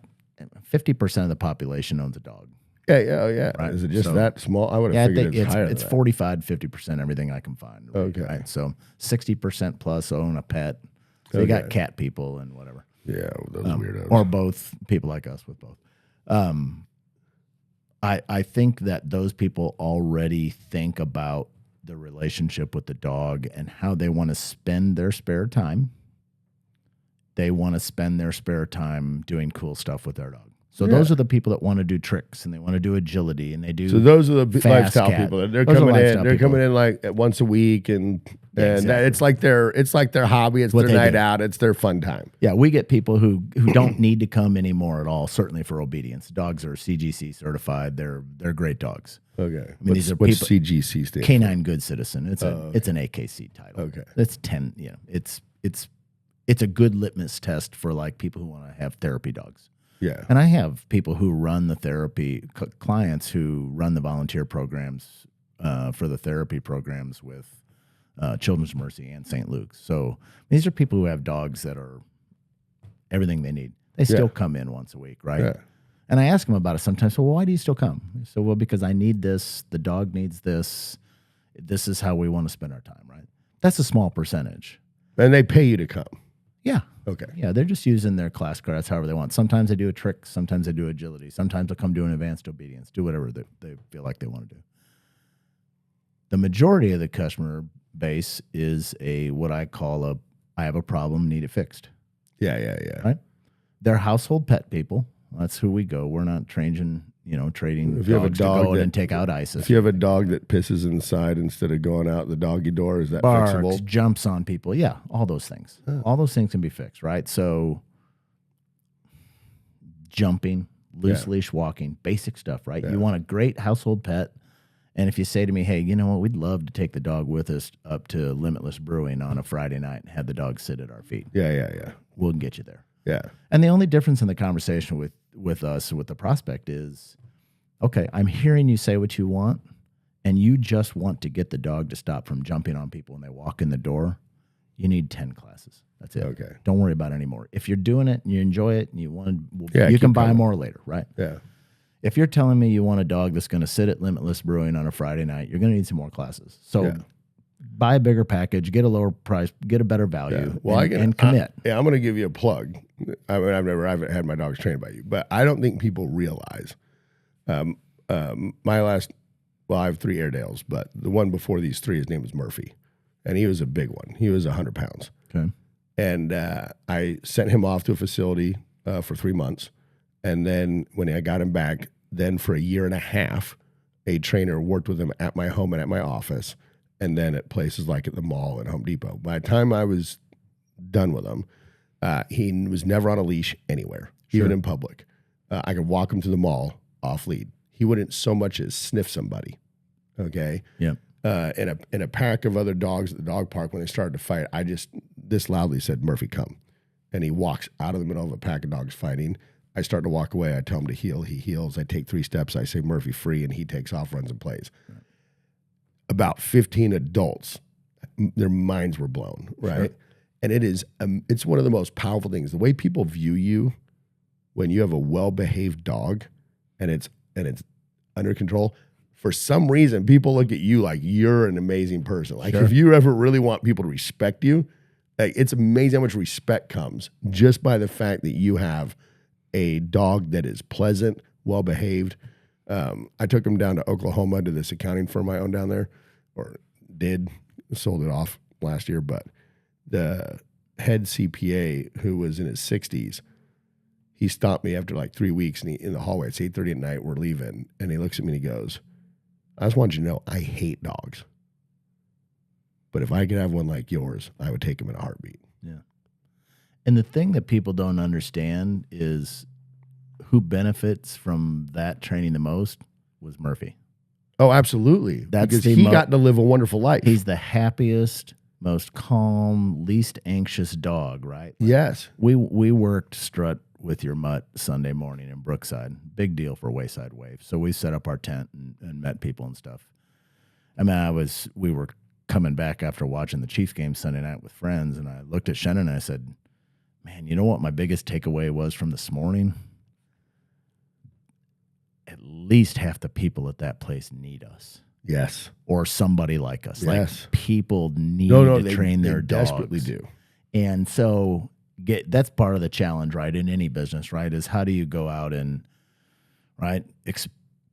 50% of the population owns a dog. Yeah. Right? Is it just that small? I would have figured it's higher. It's 45, 50% everything I can find. Okay. Right? So 60% plus own a pet. So you got cat people and whatever. Yeah, those weirdos. Or both, people like us with both. I think that those people already think about the relationship with the dog and how they want to spend their spare time. They want to spend their spare time doing cool stuff with their dog. So those are the people that want to do tricks and they want to do agility and they do. So those are the lifestyle people. They're coming in. They're coming in like once a week, and exactly. It's like their hobby. It's their night out. It's their fun time. Yeah, we get people who don't need to come anymore at all. Certainly for obedience. Dogs are CGC certified. They're great dogs. Okay. I mean, these are what's people, CGC stand? Canine Good Citizen. It's an AKC title. Okay. That's 10. Yeah, it's a good litmus test for like people who want to have therapy dogs. Yeah. And I have people who run the therapy, clients who run the volunteer programs for the therapy programs with Children's Mercy and St. Luke's. So these are people who have dogs that are everything they need. They still come in once a week, right? Yeah. And I ask them about it sometimes. Well, why do you still come? So, well, because I need this. The dog needs this. This is how we want to spend our time, right? That's a small percentage. And they pay you to come. Yeah. Okay. Yeah, they're just using their class credits however they want. Sometimes they do a trick. Sometimes they do agility. Sometimes they'll come do an advanced obedience, do whatever they feel like they want to do. The majority of the customer base is what I call I have a problem, need it fixed. Yeah. Right? They're household pet people. That's who we go. We're not trading if you have a dogs dog to go and take out ISIS. If you have a dog that pisses inside instead of going out the doggy door, is that barks, fixable? Jumps on people. Yeah, all those things. Oh. All those things can be fixed, right? So jumping, loose leash walking, basic stuff, right? Yeah. You want a great household pet. And if you say to me, hey, you know what, we'd love to take the dog with us up to Limitless Brewing on a Friday night and have the dog sit at our feet. Yeah. We'll get you there. Yeah. And the only difference in the conversation with us, with the prospect is, okay, I'm hearing you say what you want, and you just want to get the dog to stop from jumping on people when they walk in the door. You need 10 classes. That's it. Okay. Don't worry about it anymore. If you're doing it and you enjoy it and you want to, you can buy more later, right? Yeah. If you're telling me you want a dog that's going to sit at Limitless Brewing on a Friday night, you're going to need some more classes. So buy a bigger package, get a lower price, get a better value, and commit. I'm going to give you a plug. I mean, I haven't had my dogs trained by you, but I don't think people realize. I have 3 Airedales, but the one before these 3, his name was Murphy, and he was a big one. He was 100 pounds. Okay. And I sent him off to a facility for 3 months, and then when I got him back, then for a year and a half, a trainer worked with him at my home and at my office, and then at places like at the mall and Home Depot. By the time I was done with him, he was never on a leash anywhere, even in public. I could walk him to the mall off lead. He wouldn't so much as sniff somebody. Okay. Yeah. In a pack of other dogs at the dog park, when they started to fight, I just this loudly said, "Murphy, come." And he walks out of the middle of a pack of dogs fighting. I start to walk away. I tell him to heel. He heels. I take 3 steps. I say, "Murphy, free." And he takes off, runs and plays. Right. About 15 adults, their minds were blown. Right. Sure. And it's one of the most powerful things. The way people view you when you have a well-behaved dog and it's under control, for some reason, people look at you like you're an amazing person. Like if you ever really want people to respect you, like it's amazing how much respect comes just by the fact that you have a dog that is pleasant, well-behaved. I took him down to Oklahoma to this accounting firm I own down there, or sold it off last year, but the head CPA, who was in his 60s, he stopped me after like 3 weeks in the hallway. It's 8:30 at night. We're leaving. And he looks at me and he goes, I just want you to know I hate dogs. But if I could have one like yours, I would take him in a heartbeat. Yeah. And the thing that people don't understand is who benefits from that training the most was Murphy. Oh, absolutely. That's because he got to live a wonderful life. He's the happiest, most calm, least anxious dog, right? Yes. We worked strut with your mutt Sunday morning in Brookside. Big deal for Wayside Wave. So we set up our tent and met people and stuff. I mean, we were coming back after watching the Chiefs game Sunday night with friends, and I looked at Shannon and I said, man, you know what my biggest takeaway was from this morning? At least half the people at that place need us. Yes. Or somebody like us. Yes. Like people need to train their dogs. They desperately do. And so that's part of the challenge, right, in any business, right, is how do you go out and, right,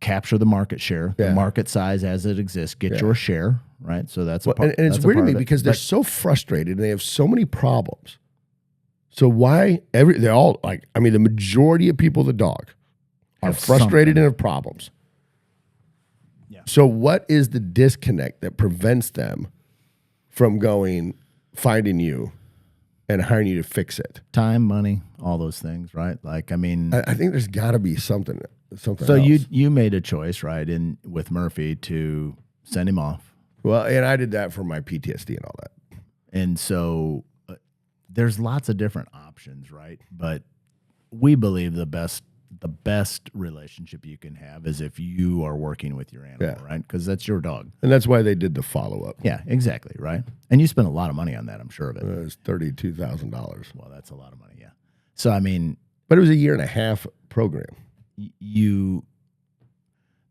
capture the market share, the market size as it exists, get your share, right? So that's a part. And it's weird to me because they're so frustrated and they have so many problems. So why they're all like, I mean, the majority of people with a dog are frustrated and have problems. Yeah. So what is the disconnect that prevents them from finding you and hiring you to fix it? Time, money, all those things, right? Like, I mean, I think there's got to be something so else. you made a choice, right, with Murphy to send him off. Well, and I did that for my PTSD and all that. And so there's lots of different options, right? But we believe the best relationship you can have is if you are working with your animal, right? Because that's your dog. And that's why they did the follow-up. Yeah, exactly, right? And you spent a lot of money on that, I'm sure of it. It was $32,000. Well, that's a lot of money, yeah. So, I mean... But it was a 1.5-year program.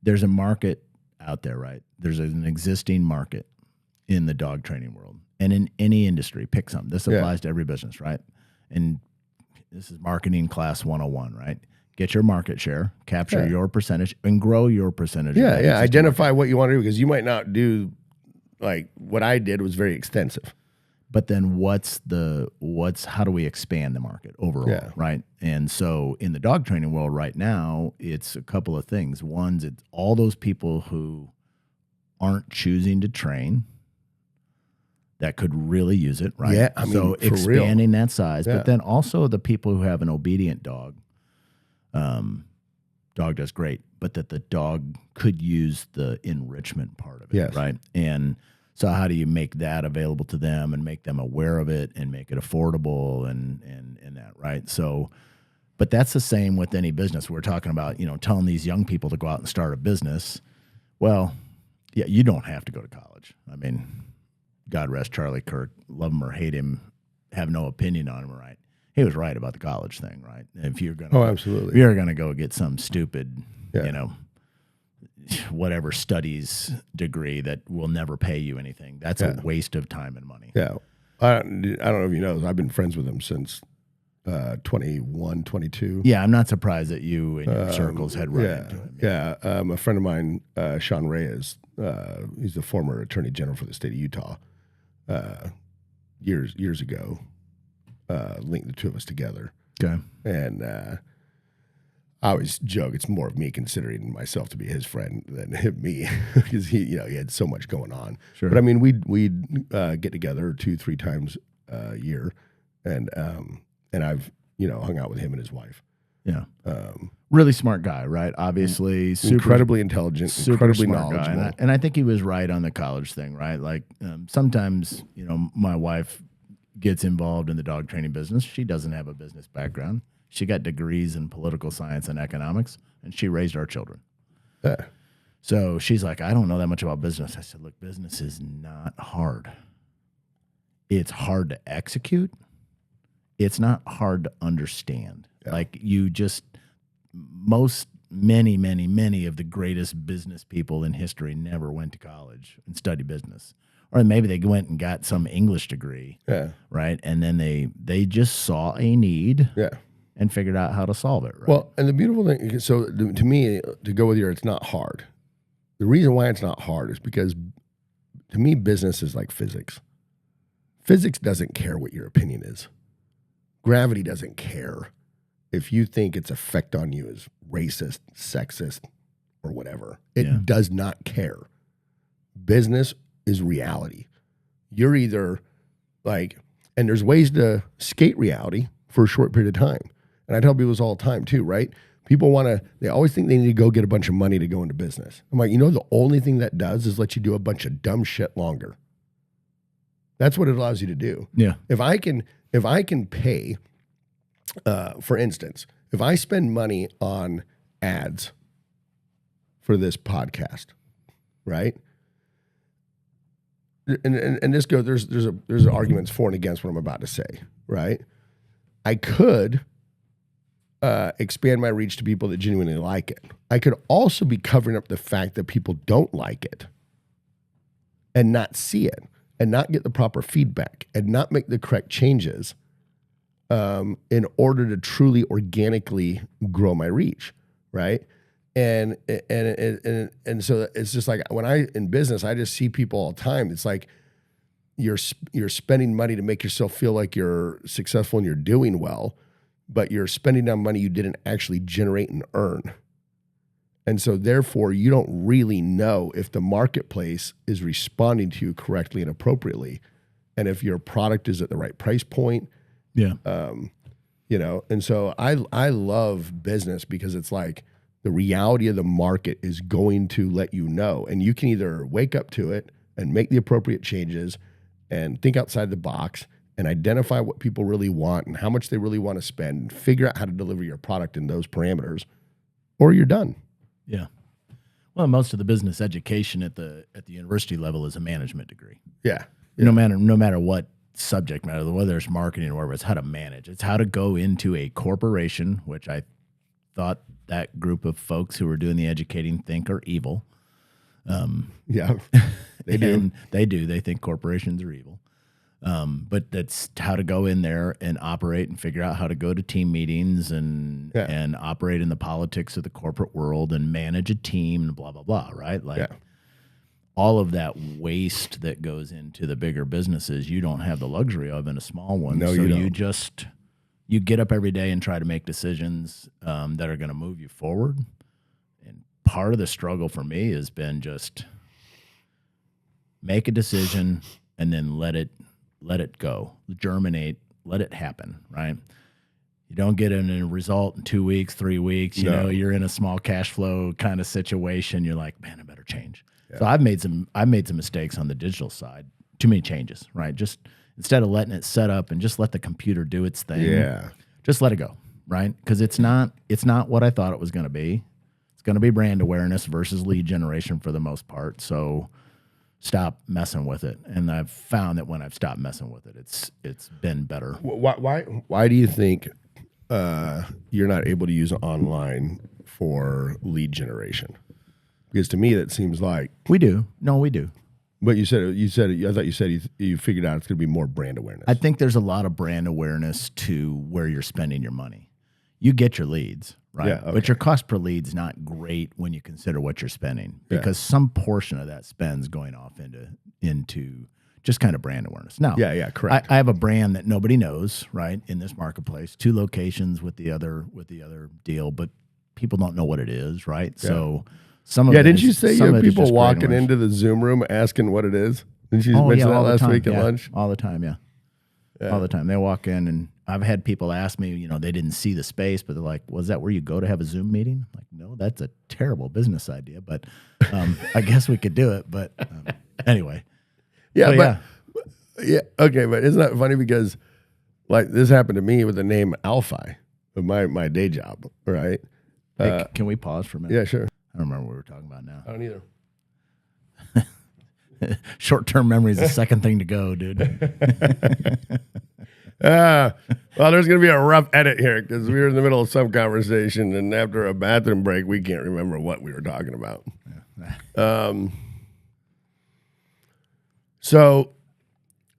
There's a market out there, right? There's an existing market in the dog training world. And in any industry, pick some. This applies to every business, right? And this is marketing class 101, right? Get your market share, capture your percentage, and grow your percentage. Yeah. Identify what you want to do because you might not do like what I did was very extensive. But then how do we expand the market overall, right? And so in the dog training world right now, it's a couple of things. One's it's all those people who aren't choosing to train that could really use it, right? Yeah, I mean, so expanding that size, but then also the people who have an obedient dog. Dog does great, but that the dog could use the enrichment part of it, right? And so how do you make that available to them and make them aware of it and make it affordable and that, right? So, but that's the same with any business. We're talking about, telling these young people to go out and start a business. Well, yeah, you don't have to go to college. I mean, God rest Charlie Kirk, love him or hate him, have no opinion on him, right? He was right about the college thing, right? If you're gonna, absolutely, if you're gonna go get some stupid, whatever studies degree that will never pay you anything, that's a waste of time and money. Yeah, I don't know if you know, I've been friends with him since 21, 22. Yeah, I'm not surprised that you and your circles had run into him. Yeah, a friend of mine, Sean Reyes, he's the former Attorney General for the state of Utah. Years ago. Linked the two of us together. Okay. And I always joke it's more of me considering myself to be his friend than me because he had so much going on. Sure. But I mean, we'd get together 2-3 times a year, and I've hung out with him and his wife. Yeah. Really smart guy, right? Obviously, incredibly intelligent, incredibly knowledgeable. Guy. And I think he was right on the college thing, right? Like sometimes, my wife gets involved in the dog training business. She doesn't have a business background. She got degrees in political science and economics, and she raised our children. Yeah. So she's like, I don't know that much about business. I said, look, business is not hard. It's hard to execute. It's not hard to understand. Yeah. Like many of the greatest business people in history never went to college and studied business. Or maybe they went and got some English degree, right? And then they just saw a need and figured out how to solve it, right? Well, and the beautiful thing, so to me, to go with it's not hard. The reason why it's not hard is because, to me, business is like physics. Physics doesn't care what your opinion is. Gravity doesn't care if you think its effect on you is racist, sexist, or whatever. It does not care. Business is reality. You're either like, and there's ways to skate reality for a short period of time. And I tell people this all the time too, right? People they always think they need to go get a bunch of money to go into business. I'm like, the only thing that does is let you do a bunch of dumb shit longer. That's what it allows you to do. Yeah. If I can pay, for instance, if I spend money on ads for this podcast, right? And this goes, there's arguments for and against what I'm about to say, right? I could expand my reach to people that genuinely like it. I could also be covering up the fact that people don't like it and not see it and not get the proper feedback and not make the correct changes in order to truly organically grow my reach, right? And so it's just like when in business, I just see people all the time. It's like you're spending money to make yourself feel like you're successful and you're doing well, but you're spending down money you didn't actually generate and earn. And so therefore, you don't really know if the marketplace is responding to you correctly and appropriately, and if your product is at the right price point. Yeah. And so I love business because it's like the reality of the market is going to let you know, and you can either wake up to it and make the appropriate changes and think outside the box and identify what people really want and how much they really want to spend and figure out how to deliver your product in those parameters, or you're done. Yeah. Well, most of the business education at the university level is a management degree. Yeah. No matter what subject matter, whether it's marketing or whatever, it's how to manage. It's how to go into a corporation, which I thought that group of folks who are doing the educating think are evil. Yeah, they do. They do. They think corporations are evil. But that's how to go in there and operate and figure out how to go to team meetings and operate in the politics of the corporate world and manage a team and blah, blah, blah, right? Like all of that waste that goes into the bigger businesses, you don't have the luxury of in a small one. No, so you don't. You get up every day and try to make decisions that are going to move you forward. And part of the struggle for me has been just make a decision and then let it go, germinate, let it happen, right? You don't get a result in 2 weeks, 3 weeks. You know, you're in a small cash flow kind of situation. You're like, man, I better change. Yeah. So I've made some mistakes on the digital side. Too many changes, right? Just instead of letting it set up and just let the computer do its thing, just let it go, right? Because it's not what I thought it was going to be. It's going to be brand awareness versus lead generation for the most part. So stop messing with it. And I've found that when I've stopped messing with it, it's been better. Why do you think you're not able to use online for lead generation? Because to me, that seems like we do. No, we do. But I thought you said you figured out it's going to be more brand awareness. I think there's a lot of brand awareness to where you're spending your money. You get your leads, right? Yeah, okay. But your cost per lead's not great when you consider what you're spending, because some portion of that spend's going off into just kind of brand awareness. Now, correct. I have a brand that nobody knows, right, in this marketplace. 2 locations with the other deal, but people don't know what it is, right? Yeah. So some of didn't you say you have people walking into the Zoom room asking what it is? Didn't you mention that last week at lunch? All the time, all the time. They walk in, and I've had people ask me, they didn't see the space, but they're like, was that where you go to have a Zoom meeting? I'm like, no, that's a terrible business idea, but I guess we could do it. But anyway. Okay, but isn't that funny? Because like this happened to me with the name Alphi, my day job, right? Hey, can we pause for a minute? Yeah, sure. I don't remember what we were talking about now. I don't either. Short-term memory is the second thing to go, dude. Well, there's going to be a rough edit here because we were in the middle of some conversation, and after a bathroom break, we can't remember what we were talking about. So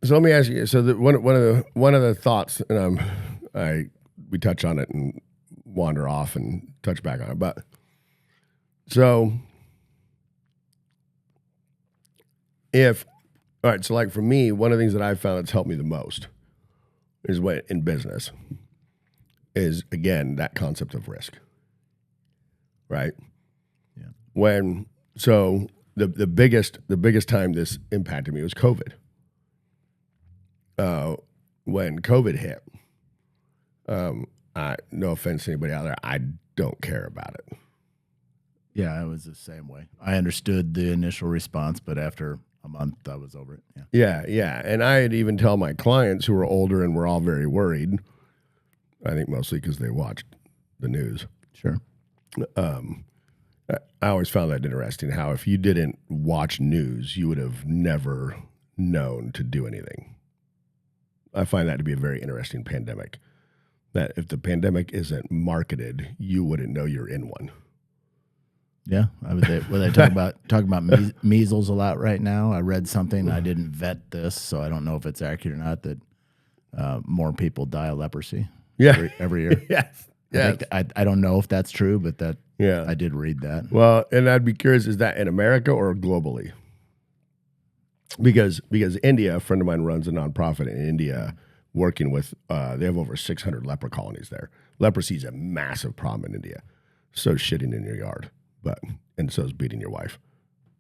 let me ask you. So one of the thoughts, and we touch on it and wander off and touch back on it, but so so like for me, one of the things that I've found that's helped me the most is what in business is, again, that concept of risk, right? So the biggest time this impacted me was COVID. When COVID hit, no offense to anybody out there, I don't care about it. Yeah, I was the same way. I understood the initial response, but after a month, I was over it. Yeah. And I had even tell my clients who were older and were all very worried, I think mostly because they watched the news. Sure. I always found that interesting, how if you didn't watch news, you would have never known to do anything. I find that to be a very interesting pandemic, that if the pandemic isn't marketed, you wouldn't know you're in one. Yeah, they talk about measles a lot right now. I read something, I didn't vet this, so I don't know if it's accurate or not, that more people die of leprosy every year. Yes. I don't know if that's true, but I did read that. Well, and I'd be curious, is that in America or globally? Because India, a friend of mine runs a nonprofit in India working with, they have over 600 leper colonies there. Leprosy is a massive problem in India. So shitting in your yard, and so is beating your wife,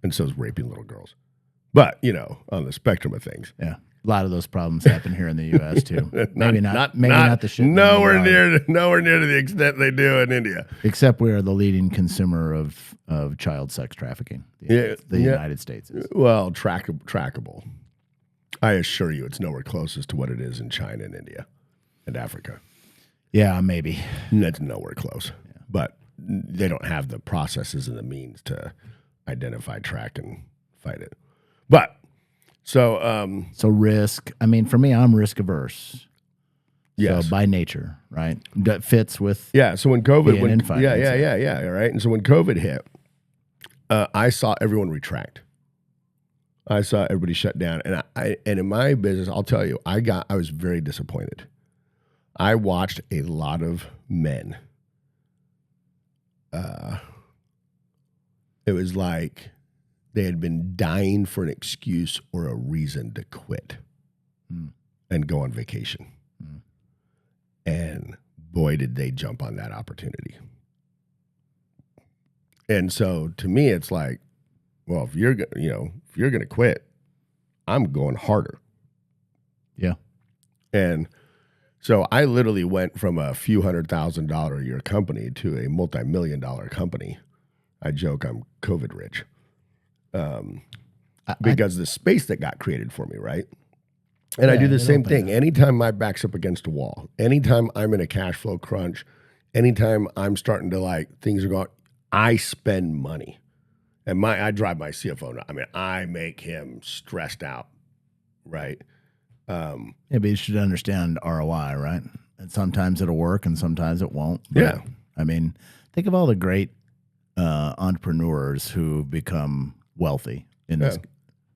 and so is raping little girls. But, on the spectrum of things. Yeah. A lot of those problems happen here in the U.S. too. Maybe not the shit. Nowhere near to the extent they do in India. Except we are the leading consumer of child sex trafficking. The United States is. Well, trackable. I assure you, it's nowhere close as to what it is in China and India and Africa. Yeah, maybe. That's nowhere close. Yeah. But they don't have the processes and the means to identify, track, and fight it. But. So risk. I mean, for me, I'm risk averse. Yes. So by nature, right? That fits with. Yeah. So when COVID, yeah. Right. And so when COVID hit, I saw everyone retract. I saw everybody shut down, and and in my business, I'll tell you, I was very disappointed. I watched a lot of men. It was like they had been dying for an excuse or a reason to quit and go on vacation. And boy, did they jump on that opportunity. And so to me, it's like, well, if you're going to quit, I'm going harder. Yeah. And so I literally went from a few $100,000 a year company to a multi-million-dollar company. I joke I'm COVID rich. Because the space that got created for me, right? And I do the same thing. Anytime my back's up against a wall, anytime I'm in a cash flow crunch, anytime I'm starting to things are going, I spend money. And I drive my CFO. I mean, I make him stressed out, right? But you should understand ROI, right? And sometimes it'll work and sometimes it won't. But, yeah. I mean, think of all the great entrepreneurs who become wealthy in this,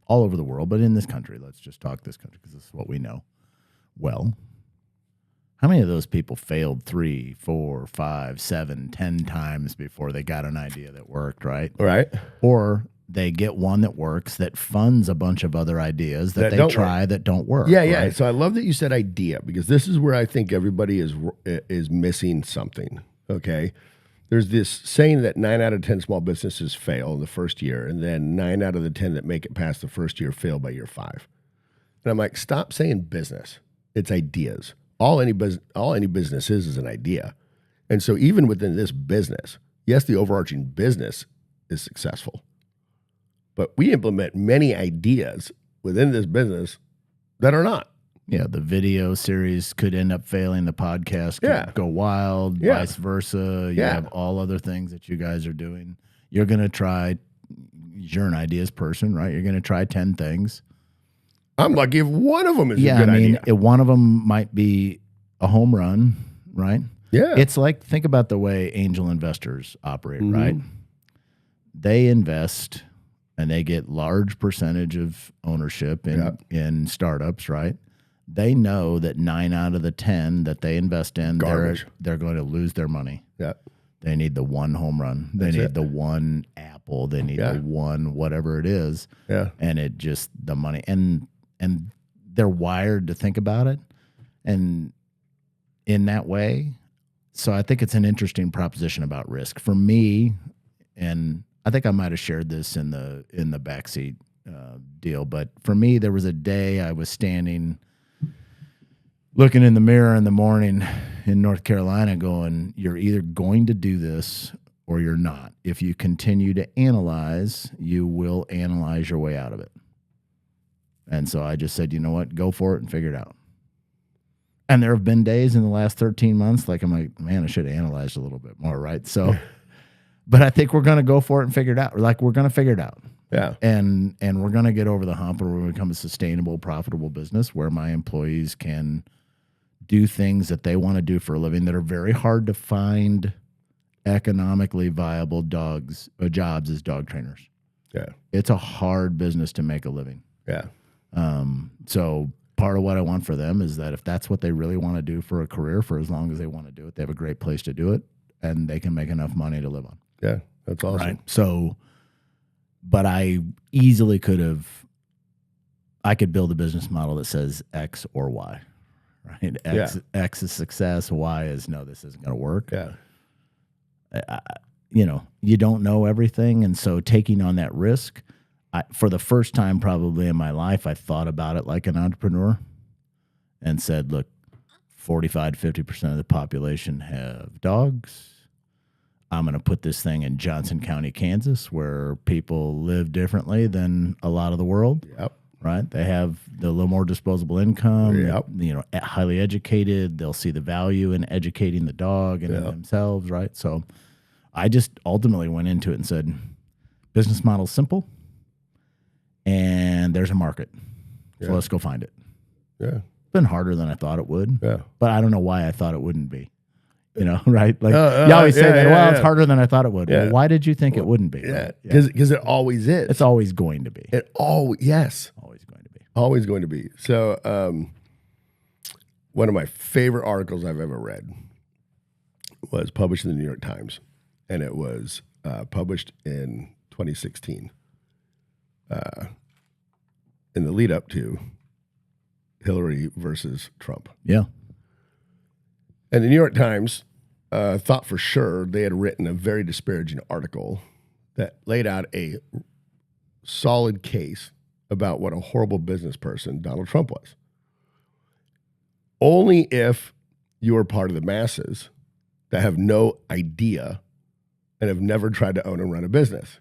all over the world, but in this country. Let's just talk this country because this is what we know well. How many of those people failed 3, 4, 5, 7, 10 times before they got an idea that worked, right? Right. Or they get one that works that funds a bunch of other ideas that they try that don't work. Yeah, right? yeah. So I love that you said idea, because this is where I think everybody is missing something, okay? There's this saying that 9 out of 10 small businesses fail in the first year, and then 9 out of the 10 that make it past the first year fail by year 5. And I'm like, stop saying business. It's ideas. All any business is an idea. And so even within this business, yes, the overarching business is successful, but we implement many ideas within this business that are not. Yeah, the video series could end up failing. The podcast could go wild, vice versa. You have all other things that you guys are doing. You're going to try, you're an ideas person, right? You're going to try 10 things. I'm lucky if one of them is a good idea. If one of them might be a home run, right? Yeah. It's like, think about the way angel investors operate, right? They invest and they get large percentage of ownership in startups, right? They know that 9 out of the 10 that they invest in, they're going to lose their money. Yeah. They need the one home run. They need the one apple. They need the one whatever it is. Yeah. And it just, the money. And they're wired to think about it. And in that way, so I think it's an interesting proposition about risk. For me, and I think I might have shared this in the backseat deal, but for me, there was a day I was standing, looking in the mirror in the morning in North Carolina going, you're either going to do this or you're not. If you continue to analyze, you will analyze your way out of it. And so I just said, you know what, go for it and figure it out. And there have been days in the last 13 months, like I'm like, man, I should have analyzed a little bit more, right? So, but I think we're going to go for it and figure it out. Like we're going to figure it out. Yeah. And we're going to get over the hump, and we're going to become a sustainable, profitable business where my employees can do things that they want to do for a living that are very hard to find economically viable jobs as dog trainers. Yeah. It's a hard business to make a living. Yeah. So part of what I want for them is that if that's what they really want to do for a career, for as long as they want to do it, they have a great place to do it, and they can make enough money to live on. Yeah. That's awesome. Right. So, but I easily I could build a business model that says X or Y, right? X is success. Y is no, this isn't going to work. Yeah. You don't know everything. And so taking on that risk, for the first time probably in my life, I thought about it like an entrepreneur and said, look, 45 to 50% of the population have dogs. I'm going to put this thing in Johnson County, Kansas, where people live differently than a lot of the world. Yep. Right? They have a little more disposable income. Yep. Highly educated. They'll see the value in educating the dog and in themselves. Right? So I just ultimately went into it and said, business model's simple, and there's a market. So let's go find it. Yeah. It's been harder than I thought it would. Yeah. But I don't know why I thought it wouldn't be. Right? Like you always say that, well, it's harder than I thought it would. Yeah. Well, why did you think it wouldn't be? Yeah. Because it always is. It's always going to be. Yes. Always going to be. Always going to be. So one of my favorite articles I've ever read was published in the New York Times, and it was published in 2016 in the lead up to Hillary versus Trump. Yeah. And the New York Times thought for sure they had written a very disparaging article that laid out a solid case about what a horrible business person Donald Trump was. Only if you are part of the masses that have no idea and have never tried to own and run a business.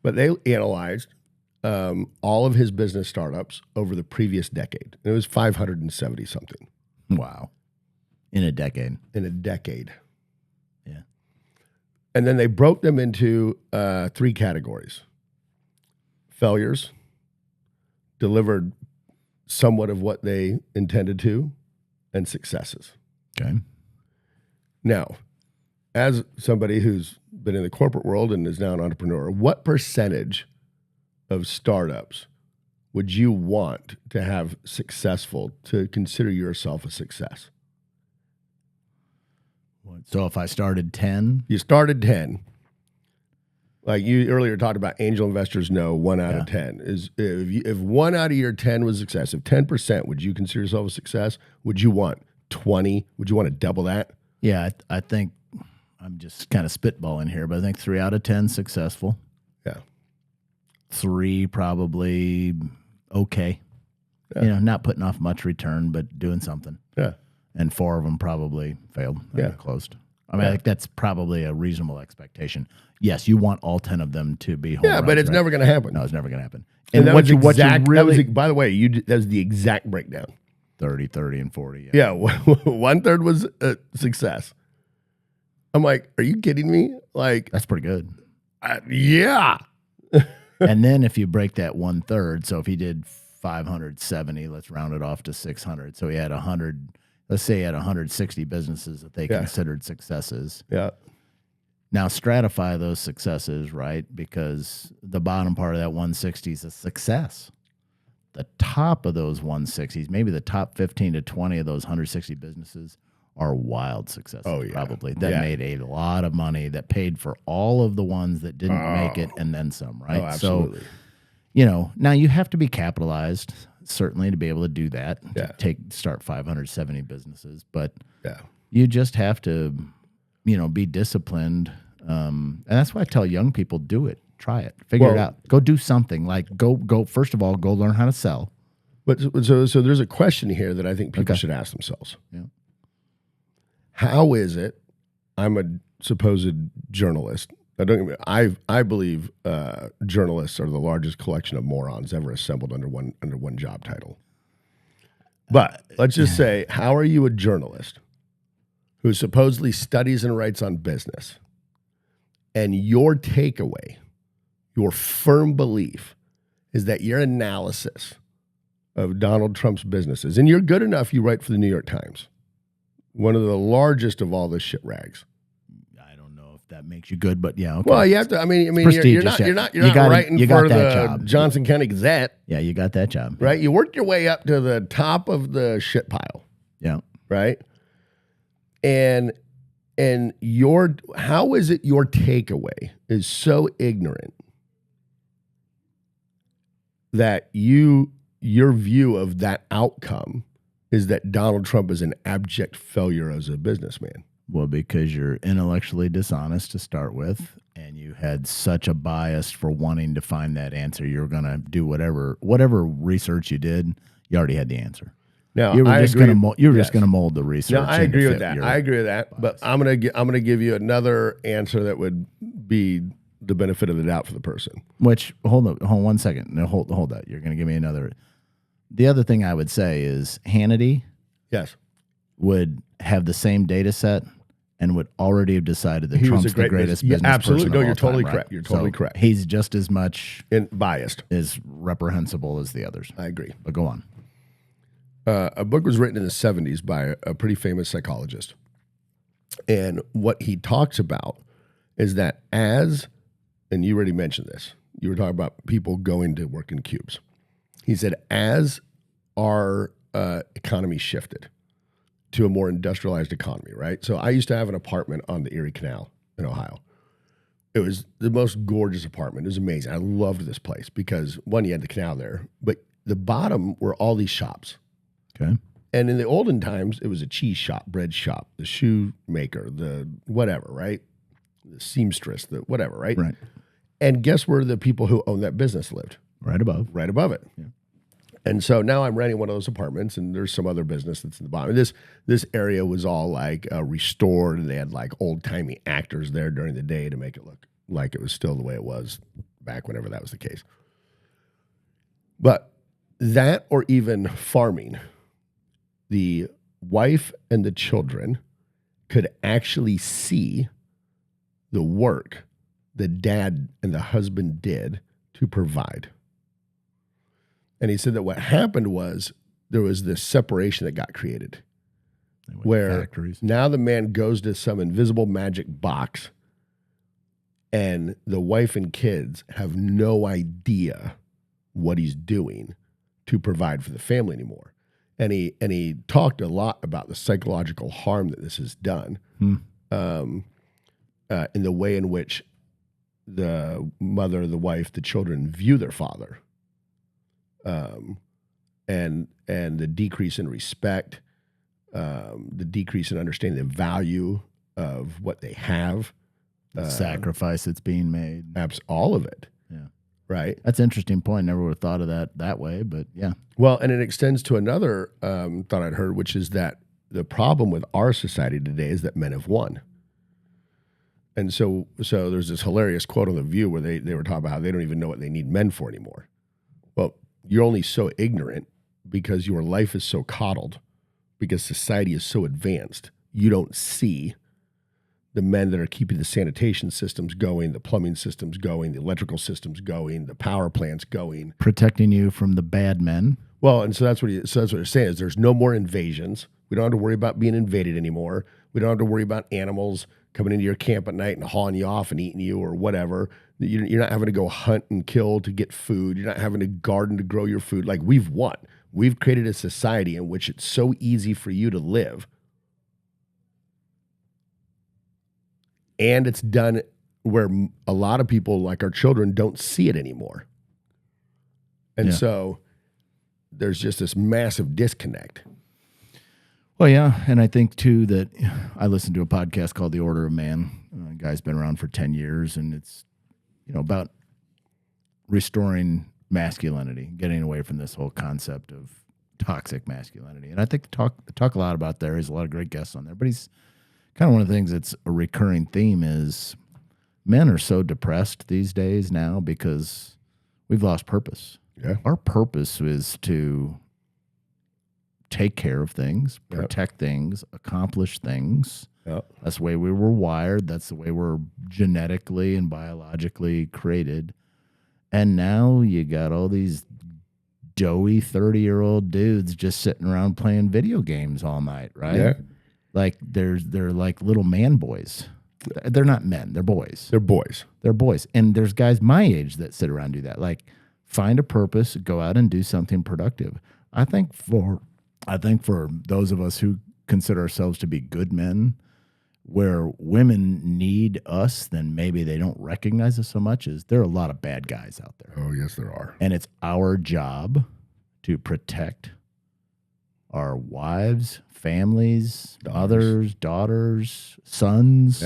But they analyzed all of his business startups over the previous decade. And it was 570 something. Wow. In a decade. Yeah. And then they broke them into 3 categories. Failures, delivered somewhat of what they intended to, and successes. Okay. Now, as somebody who's been in the corporate world and is now an entrepreneur, what percentage of startups would you want to have successful to consider yourself a success? So if I started 10? You started 10. Like you earlier talked about angel investors know 1 out of 10. If 1 out of your 10 was success, if 10%, would you consider yourself a success? Would you want 20? Would you want to double that? Yeah, I think I'm just kind of spitballing here, but I think 3 out of 10 successful. Yeah. 3 probably okay. Yeah. Not putting off much return, but doing something. Yeah. And 4 of them probably failed. Closed. I mean, I think that's probably a reasonable expectation. Yes, you want all 10 of them to be home runs, but it's never going to happen. No, it's never going to happen. And that was exact, by the way, that was the exact breakdown. 30, and 40. Yeah, 1/3 was a success. I'm like, are you kidding me? Like, that's pretty good. Yeah. And then if you break that 1/3, so if he did 570, let's round it off to 600. So he had 100. Let's say he had 160 businesses that they considered successes. Yeah. Now stratify those successes, right? Because the bottom part of that 160 is a success. The top of those 160s, maybe the top 15 to 20 of those 160 businesses are wild successes. Oh, yeah. Probably. That made a lot of money, that paid for all of the ones that didn't make it and then some, right? Oh, absolutely. So, now you have to be capitalized, certainly, to be able to do that, to start 570 businesses. But you just have to, be disciplined And that's why I tell young people, do it, try it, figure it out, go do something. Like go. First of all, go learn how to sell. But so there's a question here that I think people should ask themselves. Yeah. How is it? I'm a supposed journalist. I believe journalists are the largest collection of morons ever assembled under one job title. But let's just say, how are you a journalist who supposedly studies and writes on business, and your takeaway, your firm belief, is that your analysis of Donald Trump's businesses, and you're good enough, you write for the New York Times, one of the largest of all the shit rags. I don't know if that makes you good, but yeah. Okay. Well, you have to. I mean, you're not writing for the Johnson County Gazette. Yeah, you got that job, right? You worked your way up to the top of the shit pile. Yeah, right. And how is it your takeaway is so ignorant that your view of that outcome is that Donald Trump is an abject failure as a businessman? Well, because you're intellectually dishonest to start with, and you had such a bias for wanting to find that answer. You're going to do whatever research you did. You already had the answer. Now, you were just going to mold the research. No, I agree with that. I agree with that. Bias. But I'm gonna give you another answer that would be the benefit of the doubt for the person. Which hold 1 second. No, hold that. You're going to give me another. The other thing I would say is Hannity, yes, would have the same data set and would already have decided that Trump's the greatest business absolutely. person. No, of you're all totally time, correct. Right? You're totally correct. He's just as much biased, as reprehensible as the others. I agree. But go on. A book was written in the 70s by a pretty famous psychologist. And what he talks about is that and you already mentioned this, you were talking about people going to work in cubes. He said, as our economy shifted to a more industrialized economy, right? So I used to have an apartment on the Erie Canal in Ohio. It was the most gorgeous apartment. It was amazing. I loved this place because, one, you had the canal there, but the bottom were all these shops. Okay. And in the olden times, it was a cheese shop, bread shop, the shoemaker, the whatever, right? The seamstress, the whatever, right? Right. And guess where the people who owned that business lived? Right above. Right above it. Yeah. And so now I'm renting one of those apartments, and there's some other business that's in the bottom. This area was all like restored, and they had like old timey actors there during the day to make it look like it was still the way it was back whenever that was the case. But that, or even farming, the wife and the children could actually see the work the dad and the husband did to provide. And he said that what happened was there was this separation that got created where now the man goes to some invisible magic box and the wife and kids have no idea what he's doing to provide for the family anymore. And he talked a lot about the psychological harm that this has done in the way in which the mother, the wife, the children view their father, and the decrease in respect, the decrease in understanding the value of what they have, sacrifice that's being made, all of it. Yeah. Right. That's an interesting point. Never would have thought of that way, but yeah. Well, and it extends to another thought I'd heard, which is that the problem with our society today is that men have won. And so there's this hilarious quote on The View where they were talking about how they don't even know what they need men for anymore. Well, you're only so ignorant because your life is so coddled, because society is so advanced. You don't see the men that are keeping the sanitation systems going, the plumbing systems going, the electrical systems going, the power plants going, protecting you from the bad men. Well, and so that's what they're saying is there's no more invasions. We don't have to worry about being invaded anymore. We don't have to worry about animals coming into your camp at night and hauling you off and eating you or whatever. You're not having to go hunt and kill to get food. You're not having to garden to grow your food. Like, we've won. We've created a society in which it's so easy for you to live. And it's done where a lot of people, like our children, don't see it anymore. And so there's just this massive disconnect. Well, yeah, and I think, too, that I listened to a podcast called The Order of Man. guy's been around for 10 years, and it's, about restoring masculinity, getting away from this whole concept of toxic masculinity. And I think talk a lot about there. There's a lot of great guests on there, but he's kind of one of the things that's a recurring theme is men are so depressed these days now because we've lost purpose. Yeah. Our purpose is to take care of things, protect things, accomplish things. Yep. That's the way we were wired. That's the way we're genetically and biologically created. And now you got all these doughy 30-year-old dudes just sitting around playing video games all night, right? Yeah. Like they're like little man boys. They're not men. They're boys. They're boys. They're boys. And there's guys my age that sit around and do that. Like find a purpose, go out and do something productive. I think for those of us who consider ourselves to be good men, where women need us, then maybe they don't recognize us so much, is there are a lot of bad guys out there. Oh, yes, there are. And it's our job to protect our wives, families, mothers, daughters, sons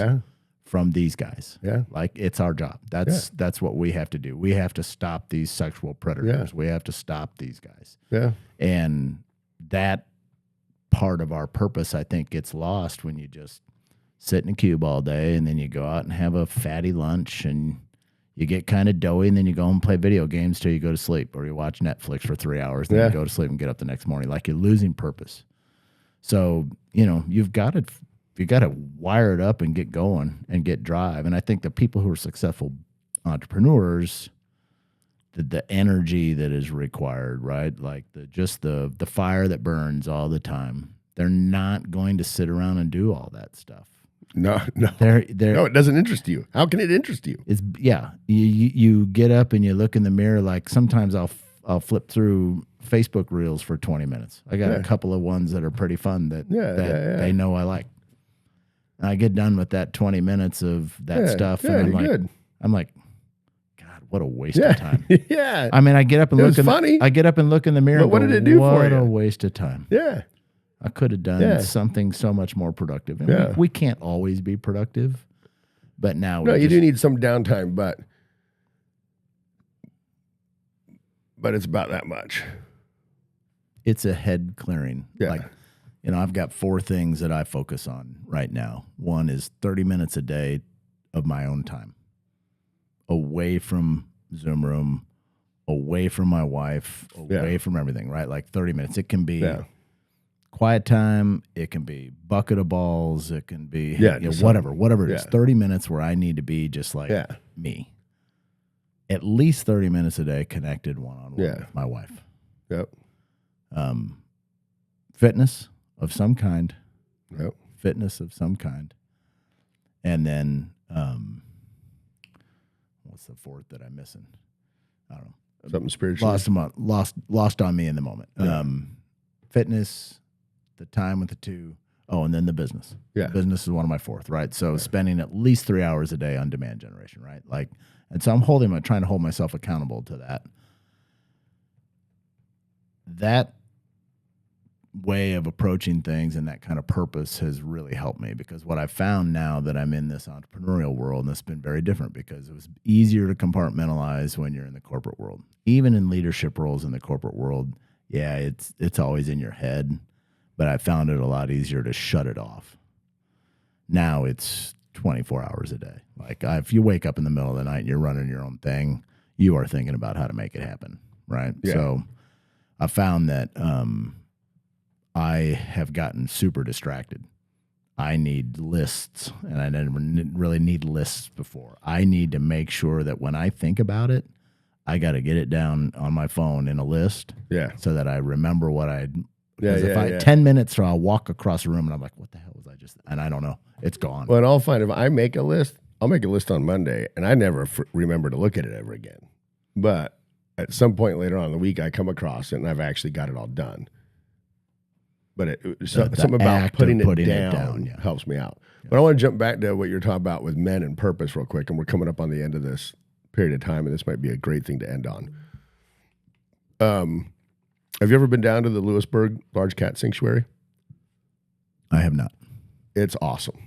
from these guys. Yeah. Like it's our job. That's what we have to do. We have to stop these sexual predators. Yeah. We have to stop these guys. Yeah. And that part of our purpose, I think, gets lost when you just sit in a cube all day and then you go out and have a fatty lunch and you get kind of doughy and then you go home and play video games till you go to sleep, or you watch Netflix for 3 hours and then you go to sleep and get up the next morning. Like you're losing purpose. So, you've got to wire it up and get going and get drive. And I think the people who are successful entrepreneurs, the energy that is required, right? Like the fire that burns all the time. They're not going to sit around and do all that stuff. No. No, it doesn't interest you. How can it interest you? It's you get up and you look in the mirror. Like sometimes I'll flip through Facebook reels for 20 minutes. I got a couple of ones that are pretty fun that they know I like. And I get done with that 20 minutes of that stuff, and I'm like, God, what a waste of time. Yeah. I mean, I get up and I get up and look in the mirror. But what did it do for you? What a waste of time. Yeah. I could have done something so much more productive. And we can't always be productive, but now you do need some downtime, but it's about that much. It's a head clearing. Yeah. Like, I've got 4 things that I focus on right now. One is 30 minutes a day of my own time, away from Zoom room, away from my wife, away from everything, right? Like 30 minutes. It can be quiet time. It can be bucket of balls. It can be whatever it is. 30 minutes where I need to be just like me. At least 30 minutes a day connected one-on-one with my wife. Yep. Fitness of some kind. Yep. Fitness of some kind. And then what's the 4th that I'm missing? I don't know. Something spiritual. Lost on me in the moment. Yeah. Fitness, the time with the 2. Oh, and then the business. Yeah. Business is one of my 4th, right? So spending at least 3 hours a day on demand generation, right? Like, and so I'm trying to hold myself accountable to that. That way of approaching things and that kind of purpose has really helped me, because what I've found now that I'm in this entrepreneurial world, and it's been very different because it was easier to compartmentalize when you're in the corporate world. Even in leadership roles in the corporate world, it's always in your head, but I found it a lot easier to shut it off. Now it's 24 hours a day. Like if you wake up in the middle of the night and you're running your own thing, you are thinking about how to make it happen, right? Yeah. So I found that I have gotten super distracted. I need lists, and I never really need lists before. I need to make sure that when I think about it, I got to get it down on my phone in a list, so that I remember what I'd. Because if I 10 minutes, or I'll walk across the room and I'm like, what the hell was I just? And I don't know. It's gone. Well, and I'll find if I make a list, I'll make a list on Monday, and I never remember to look at it ever again. But at some point later on in the week, I come across it, and I've actually got it all done. But something about putting it down helps me out. Yeah. But I want to jump back to what you're talking about with men and purpose real quick, and we're coming up on the end of this period of time, and this might be a great thing to end on. Have you ever been down to the Lewisburg Large Cat Sanctuary? I have not. It's awesome.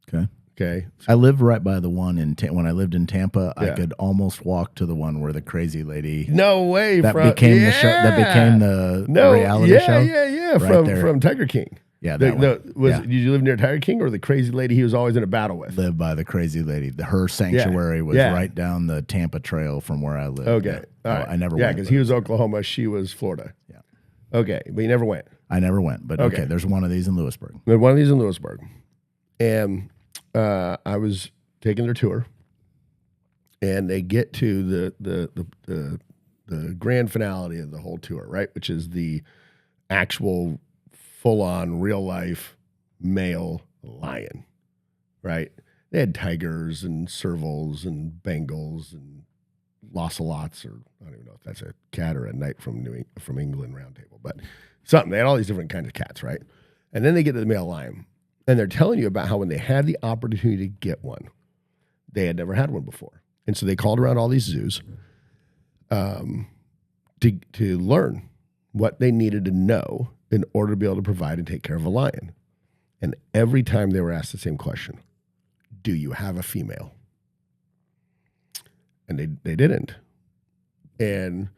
Okay. Okay. I lived right by the one when I lived in Tampa. Yeah. I could almost walk to the one where the crazy lady No way. that became the show. That became the reality show. Yeah. Right From Tiger King. Yeah, that one. Did you live near Tiger King or the crazy lady he was always in a battle with? Lived by the crazy lady. Her sanctuary was right down the Tampa Trail from where I lived. Okay. Yeah. All right. I never went. Yeah, because he was Oklahoma, she was Florida. Yeah. Okay, but you never went. I never went, but okay, there's one of these in Lewisburg. There's one of these in Lewisburg. And I was taking their tour, and they get to the grand finale of the whole tour, right? Which is the actual full-on real-life male lion, right? They had tigers and servals and Bengals and Locelots, or I don't even know if that's a cat or a knight from England Round Table, but something. They had all these different kinds of cats, right? And then they get to the male lion, and they're telling you about how when they had the opportunity to get one, they had never had one before. And so they called around all these zoos to learn what they needed to know in order to be able to provide and take care of a lion. And every time they were asked the same question, do you have a female? And they didn't. And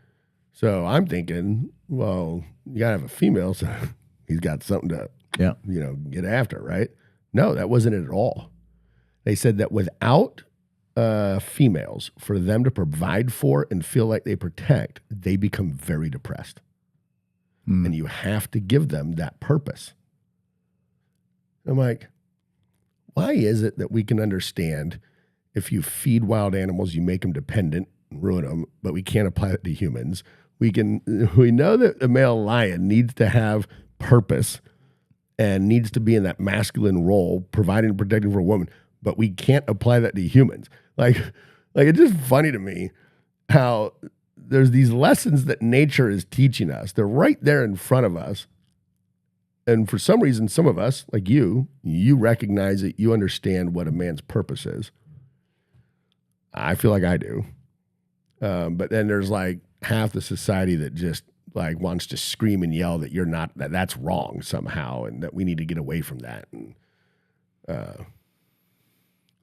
so I'm thinking, well, you got to have a female, so he's got something to get after, right? No, that wasn't it at all. They said that without females, for them to provide for and feel like they protect, they become very depressed. And you have to give them that purpose. I'm like, why is it that we can understand if you feed wild animals, you make them dependent and ruin them, but we can't apply it to humans? We know that a male lion needs to have purpose and needs to be in that masculine role, providing and protecting for a woman, but we can't apply that to humans. Like it's just funny to me how there's these lessons that nature is teaching us. They're right there in front of us. And for some reason, some of us, like you recognize it, you understand what a man's purpose is. I feel like I do. But then there's like half the society that just like wants to scream and yell that you're not, that's wrong somehow, and that we need to get away from that. And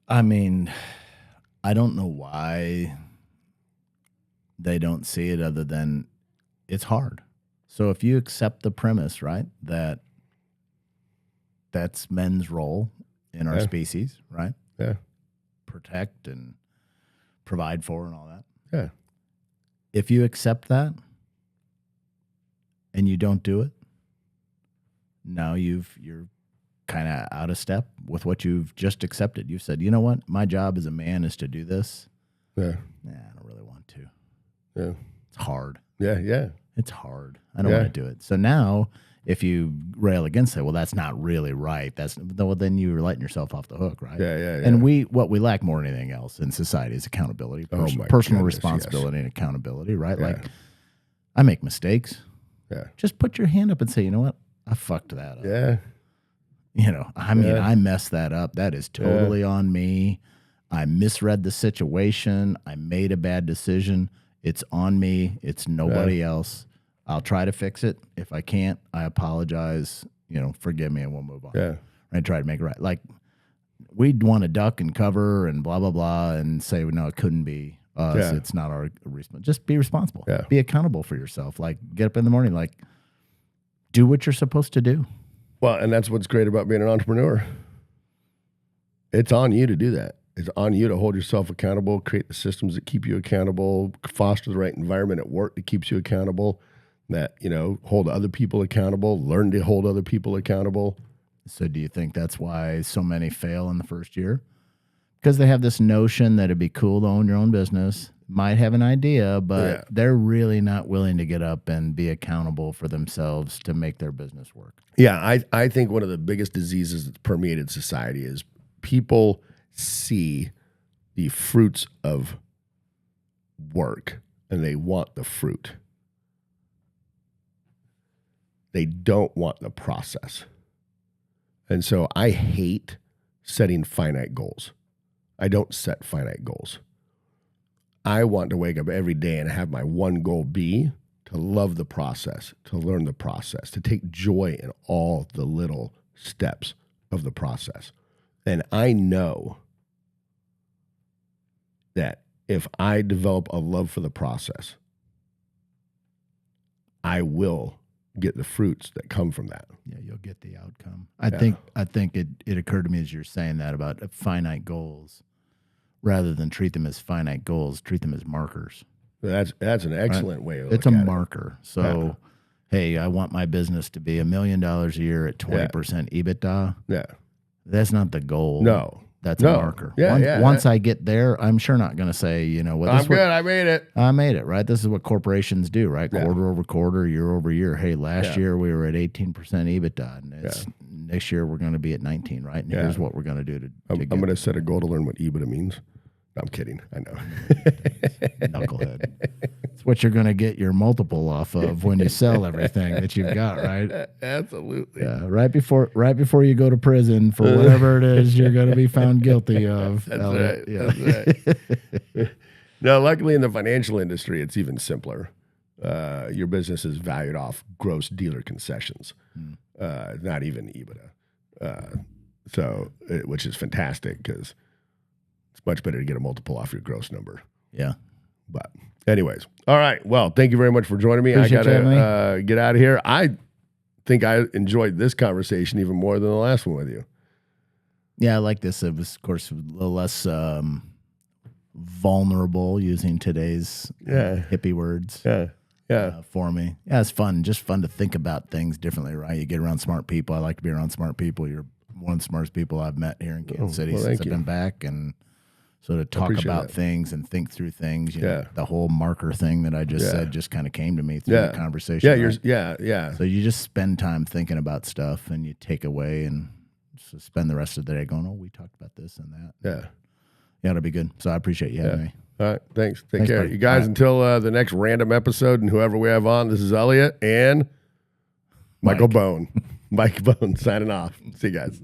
I mean, I don't know why they don't see it other than it's hard. So if you accept the premise, right, that that's men's role in our species, right? Yeah. Protect and provide for and all that. Yeah. If you accept that and you don't do it, now you're kind of out of step with what you've just accepted. You've said, you know what? My job as a man is to do this. Yeah. Nah, I don't really want to. Yeah. It's hard. Yeah. It's hard. I don't want to do it. So now if you rail against it, well, that's not really right. Well, then you're letting yourself off the hook, right? Yeah. And what we lack more than anything else in society is accountability, personal responsibility and accountability, right? Yeah. Like I make mistakes. Yeah. Just put your hand up and say, you know what? I fucked that up. Yeah. I messed that up. That is totally on me. I misread the situation. I made a bad decision. It's on me. It's nobody else. I'll try to fix it. If I can't, I apologize. Forgive me, and we'll move on. Yeah. And try to make it right. Like we'd want to duck and cover and blah blah blah and say no, it couldn't be us. Yeah. It's not our responsibility. Just be responsible. Yeah. Be accountable for yourself. Like get up in the morning. Like do what you're supposed to do. Well, and that's what's great about being an entrepreneur. It's on you to do that. It's on you to hold yourself accountable, create the systems that keep you accountable, foster the right environment at work that keeps you accountable, that, hold other people accountable, learn to hold other people accountable. So do you think that's why so many fail in the first year? Because they have this notion that it'd be cool to own your own business, might have an idea, but they're really not willing to get up and be accountable for themselves to make their business work. Yeah, I think one of the biggest diseases that's permeated society is people see the fruits of work and they want the fruit. They don't want the process. And so I hate setting finite goals. I don't set finite goals. I want to wake up every day and have my one goal be to love the process, to learn the process, to take joy in all the little steps of the process. And I know that if I develop a love for the process, I will get the fruits that come from that. Yeah, you'll get the outcome. I think it occurred to me as you're saying that about finite goals, rather than treat them as finite goals, treat them as markers. That's an excellent way of It's a looking at marker. So, hey, I want my business to be $1 million a year at 20% EBITDA. Yeah. That's not the goal. No. That's a marker. Once I get there, I'm sure not going to say, I'm good. I made it. I made it, right? This is what corporations do, right? Quarter over quarter, year over year. Hey, last year we were at 18% EBITDA, and next year we're going to be at 19, right? And here's what we're going to do to I'm going to set a goal to learn what EBITDA means. No, I'm kidding. I know. Knucklehead. It's what you're going to get your multiple off of when you sell everything that you've got, right? Absolutely. Yeah, right before you go to prison for whatever it is you're going to be found guilty of. That's Elliot. right. Yeah. That's right. Now, luckily in the financial industry, it's even simpler. Your business is valued off gross dealer concessions, not even EBITDA. Which is fantastic because it's much better to get a multiple off your gross number. Yeah. But anyways, all right. Well, thank you very much for joining me. Appreciate I got to get out of here. I think I enjoyed this conversation even more than the last one with you. Yeah, I like this. It was, of course, a little less vulnerable using today's hippie words. For me. Yeah, it's fun. Just fun to think about things differently, right? You get around smart people. I like to be around smart people. You're one of the smartest people I've met here in Kansas City since I've been back. And so to talk about things and think through things, you know, the whole marker thing that I just said just kind of came to me through the conversation. Yeah, So you just spend time thinking about stuff and you take away and so spend the rest of the day going, oh, we talked about this and that. Yeah, it'll be good. So I appreciate you having me. All right, thanks. Take care. Buddy. You guys, until the next random episode and whoever we have on, this is Elliot and Michael Bone. Mike Bone signing off. See you guys.